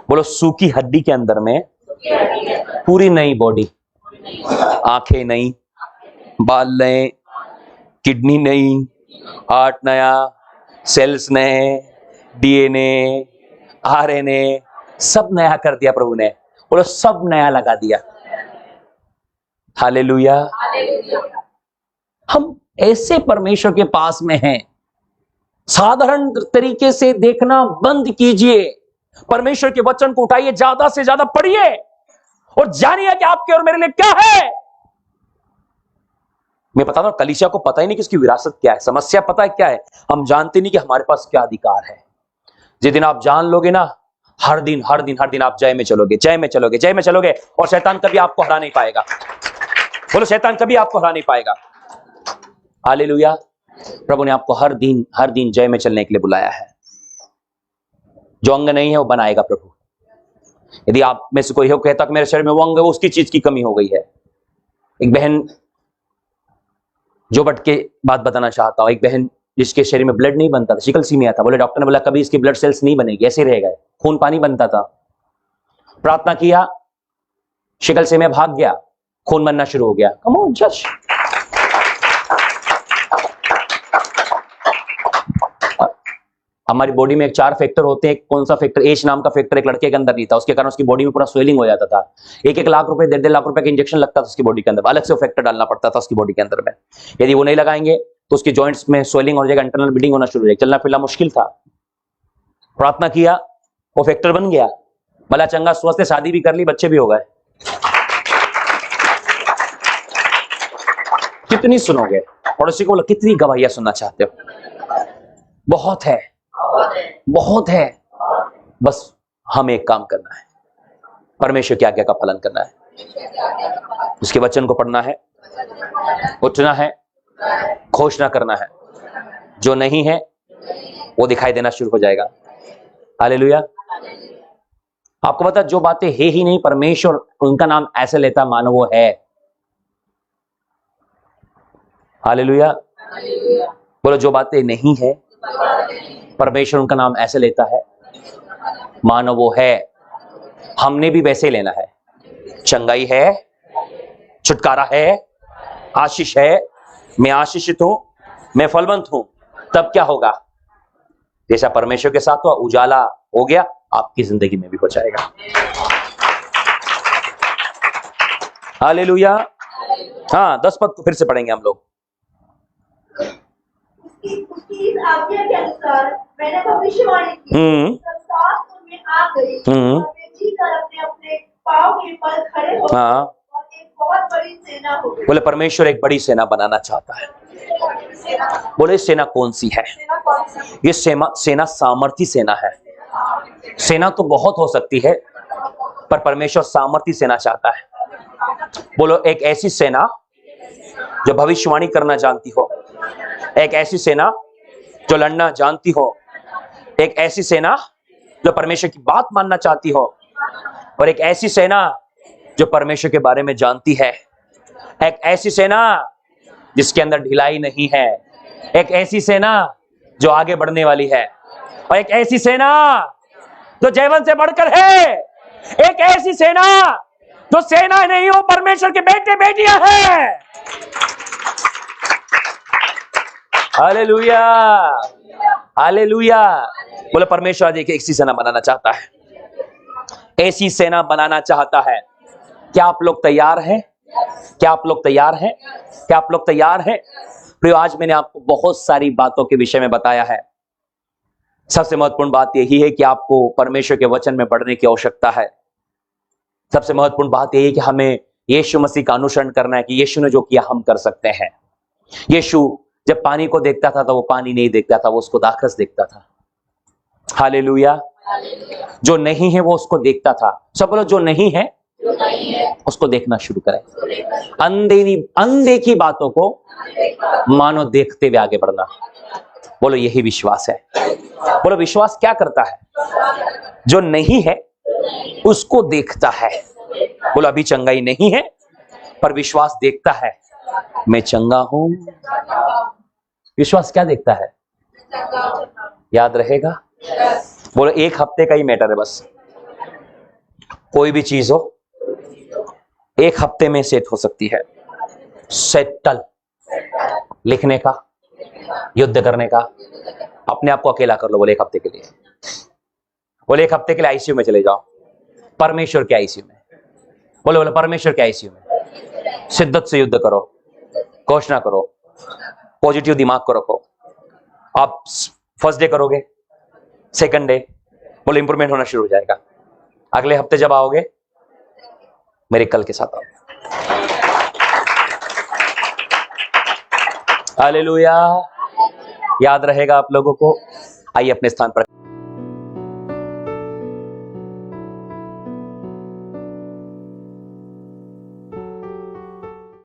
बोलो सूखी हड्डी के अंदर में पूरी नई बॉडी, आंखें नई, बाल नए, किडनी नई, हार्ट नया, सेल्स नए, डीएनए, आरएनए, सब नया कर दिया प्रभु ने। बोलो सब नया लगा दिया। हालेलुया। हम ऐसे परमेश्वर के पास में हैं। साधारण तरीके से देखना बंद कीजिए, परमेश्वर के वचन को उठाइए, ज्यादा से ज्यादा पढ़िए और जानिए कि आपके और मेरे लिए क्या है। मैं बता रहा हूं, कलीसिया को पता ही नहीं कि इसकी विरासत क्या है, समस्या पता है क्या है, हम जानते नहीं कि हमारे पास क्या अधिकार है। जिस दिन आप जान लोगे ना, हर दिन हर दिन हर दिन आप जय में चलोगे, जय में चलोगे, जय में चलोगे, और शैतान कभी आपको हरा नहीं पाएगा। बोलो शैतान कभी आपको हरा नहीं पाएगा। हालेलुया। प्रभु ने आपको हर दिन जय में चलने के लिए बुलाया है। जो अंग नहीं है वो बनाएगा प्रभु। यदि आप में से कोई हो कहता कि मेरे शरीर में वो अंग है, वो उसकी चीज की कमी हो गई है। एक बहन जो बट के बात बताना चाहता हूं, एक बहन जिसके शरीर में ब्लड नहीं बनता था, सिकल सीमिया था। बोले डॉक्टर ने बोला कभी इसकी ब्लड सेल्स नहीं बनेगी, ऐसे रहेगा, खून पानी बनता था। प्रार्थना किया, शिकल से में भाग गया, खून बनना शुरू हो गया। कम ऑन जज। हमारी बॉडी में 4 फैक्टर होते हैं। कौन सा फैक्टर? एच नाम का फैक्टर एक लड़के के अंदर नहीं था, उसके कारण उसकी बॉडी में पूरा स्वेलिंग हो जाता था। 1-1 लाख रुपए 1.5 लाख रुपए का इंजेक्शन लगता था उसकी बॉडी के अंदर, अलग से फैक्टर डालना पड़ता था उसकी बॉडी के अंदर में। यदि वो नहीं लगाएंगे तो उसके जॉइंट्स में स्वेलिंग हो जाएगा, इंटरनल ब्लीडिंग होना शुरू हो जाएगा, चलना फिरना मुश्किल था। प्रार्थना किया, वो फैक्टर बन गया, भला चंगा स्वस्थ, शादी भी कर ली, बच्चे भी हो गए। कितनी सुनोगे? पड़ोसी को बोला कितनी गवाहियां सुनना चाहते हो? बहुत है, बहुत है। बस हमें एक काम करना है, परमेश्वर की आज्ञा का पालन करना है, उसके वचन को पढ़ना है, उठना है, घोषणा करना है। जो नहीं है वो दिखाई देना शुरू हो जाएगा। हालेलुया। आपको पता, जो बातें है ही नहीं, परमेश्वर उनका नाम ऐसे लेता मानो वो है। हालेलुया। बोलो जो बातें नहीं है, परमेश्वर उनका नाम ऐसे लेता है मानो वो है। हमने भी वैसे लेना है। चंगाई है, छुटकारा है, आशीष है, मैं आशीषित हूं, मैं फलवंत हूं। तब क्या होगा? जैसा परमेश्वर के साथ हुआ, उजाला हो गया, आपकी जिंदगी में भी हो जाएगा। हालेलुया। हाँ, 10 पद को फिर से पढ़ेंगे हम लोग। उसकी इस आज्ञा के अनुसार मैंने भविष्यवाणी की, तब सात उनमें आ गई और वे जीकर अपने अपने पांव के बल खड़े हो गए और एक बहुत बड़ी सेना हो गई। बोले परमेश्वर एक बड़ी सेना बनाना चाहता है। बोले सेना कौन सी है? ये सेना सामर्थी सेना है। सेना तो बहुत हो सकती है, पर परमेश्वर सामर्थी सेना चाहता है। बोलो एक ऐसी सेना जो भविष्यवाणी करना जानती हो, एक ऐसी सेना जो लड़ना जानती हो, एक ऐसी सेना जो परमेश्वर की बात मानना चाहती हो, और एक ऐसी सेना जो परमेश्वर के बारे में जानती है, एक ऐसी सेना जिसके अंदर ढिलाई नहीं है, एक ऐसी सेना जो आगे बढ़ने वाली है, और एक ऐसी सेना जो जीवन से बढ़कर है, एक ऐसी सेना जो सेना नहीं हो, परमेश्वर के बेटे बेटियां हैं। Hallelujah, hallelujah. बोले परमेश्वर आज एक ऐसी सेना बनाना चाहता है, ऐसी सेना बनाना चाहता है। क्या आप लोग तैयार हैं? क्या आप लोग तैयार हैं? क्या आप लोग तैयार हैं? प्रियो, आज मैंने आपको बहुत सारी बातों के विषय में बताया है। सबसे महत्वपूर्ण बात यही है कि आपको परमेश्वर के वचन में बढ़ने की आवश्यकता है। सबसे महत्वपूर्ण बात यही है कि हमें यीशु मसीह का अनुसरण करना है, कि यीशु ने जो किया हम कर सकते हैं। यीशु जब पानी को देखता था तो वो पानी नहीं देखता था, वो उसको दाखरस देखता था। हालेलुया। जो नहीं है वो उसको देखता था। सब बोलो, जो नहीं है उसको देखना शुरू करें। अनदेखी बातों को मानो देखते हुए आगे बढ़ना। बोलो, यही विश्वास है। बोलो, विश्वास क्या करता है? जो नहीं है उसको देखता है। बोलो, अभी चंगाई नहीं है पर विश्वास देखता है मैं चंगा हूं। विश्वास क्या देखता है? याद रहेगा? बोलो, एक हफ्ते का ही मैटर है बस। कोई भी चीज हो एक हफ्ते में सेट हो सकती है। सेटल, लिखने का, युद्ध करने का। अपने आप को अकेला कर लो, बोले एक हफ्ते के लिए। बोले एक हफ्ते के लिए आईसीयू में चले जाओ, परमेश्वर के आईसीयू में। बोले बोले परमेश्वर के आईसीयू में शिद्दत से युद्ध करो, घोषणा करो, पॉजिटिव दिमाग को रखो। आप फर्स्ट डे करोगे, सेकंड डे बोले इंप्रूवमेंट होना शुरू हो जाएगा। अगले हफ्ते जब आओगे मेरे कल के साथ आओ। हालेलुया। याद रहेगा आप लोगों को। आइए अपने स्थान पर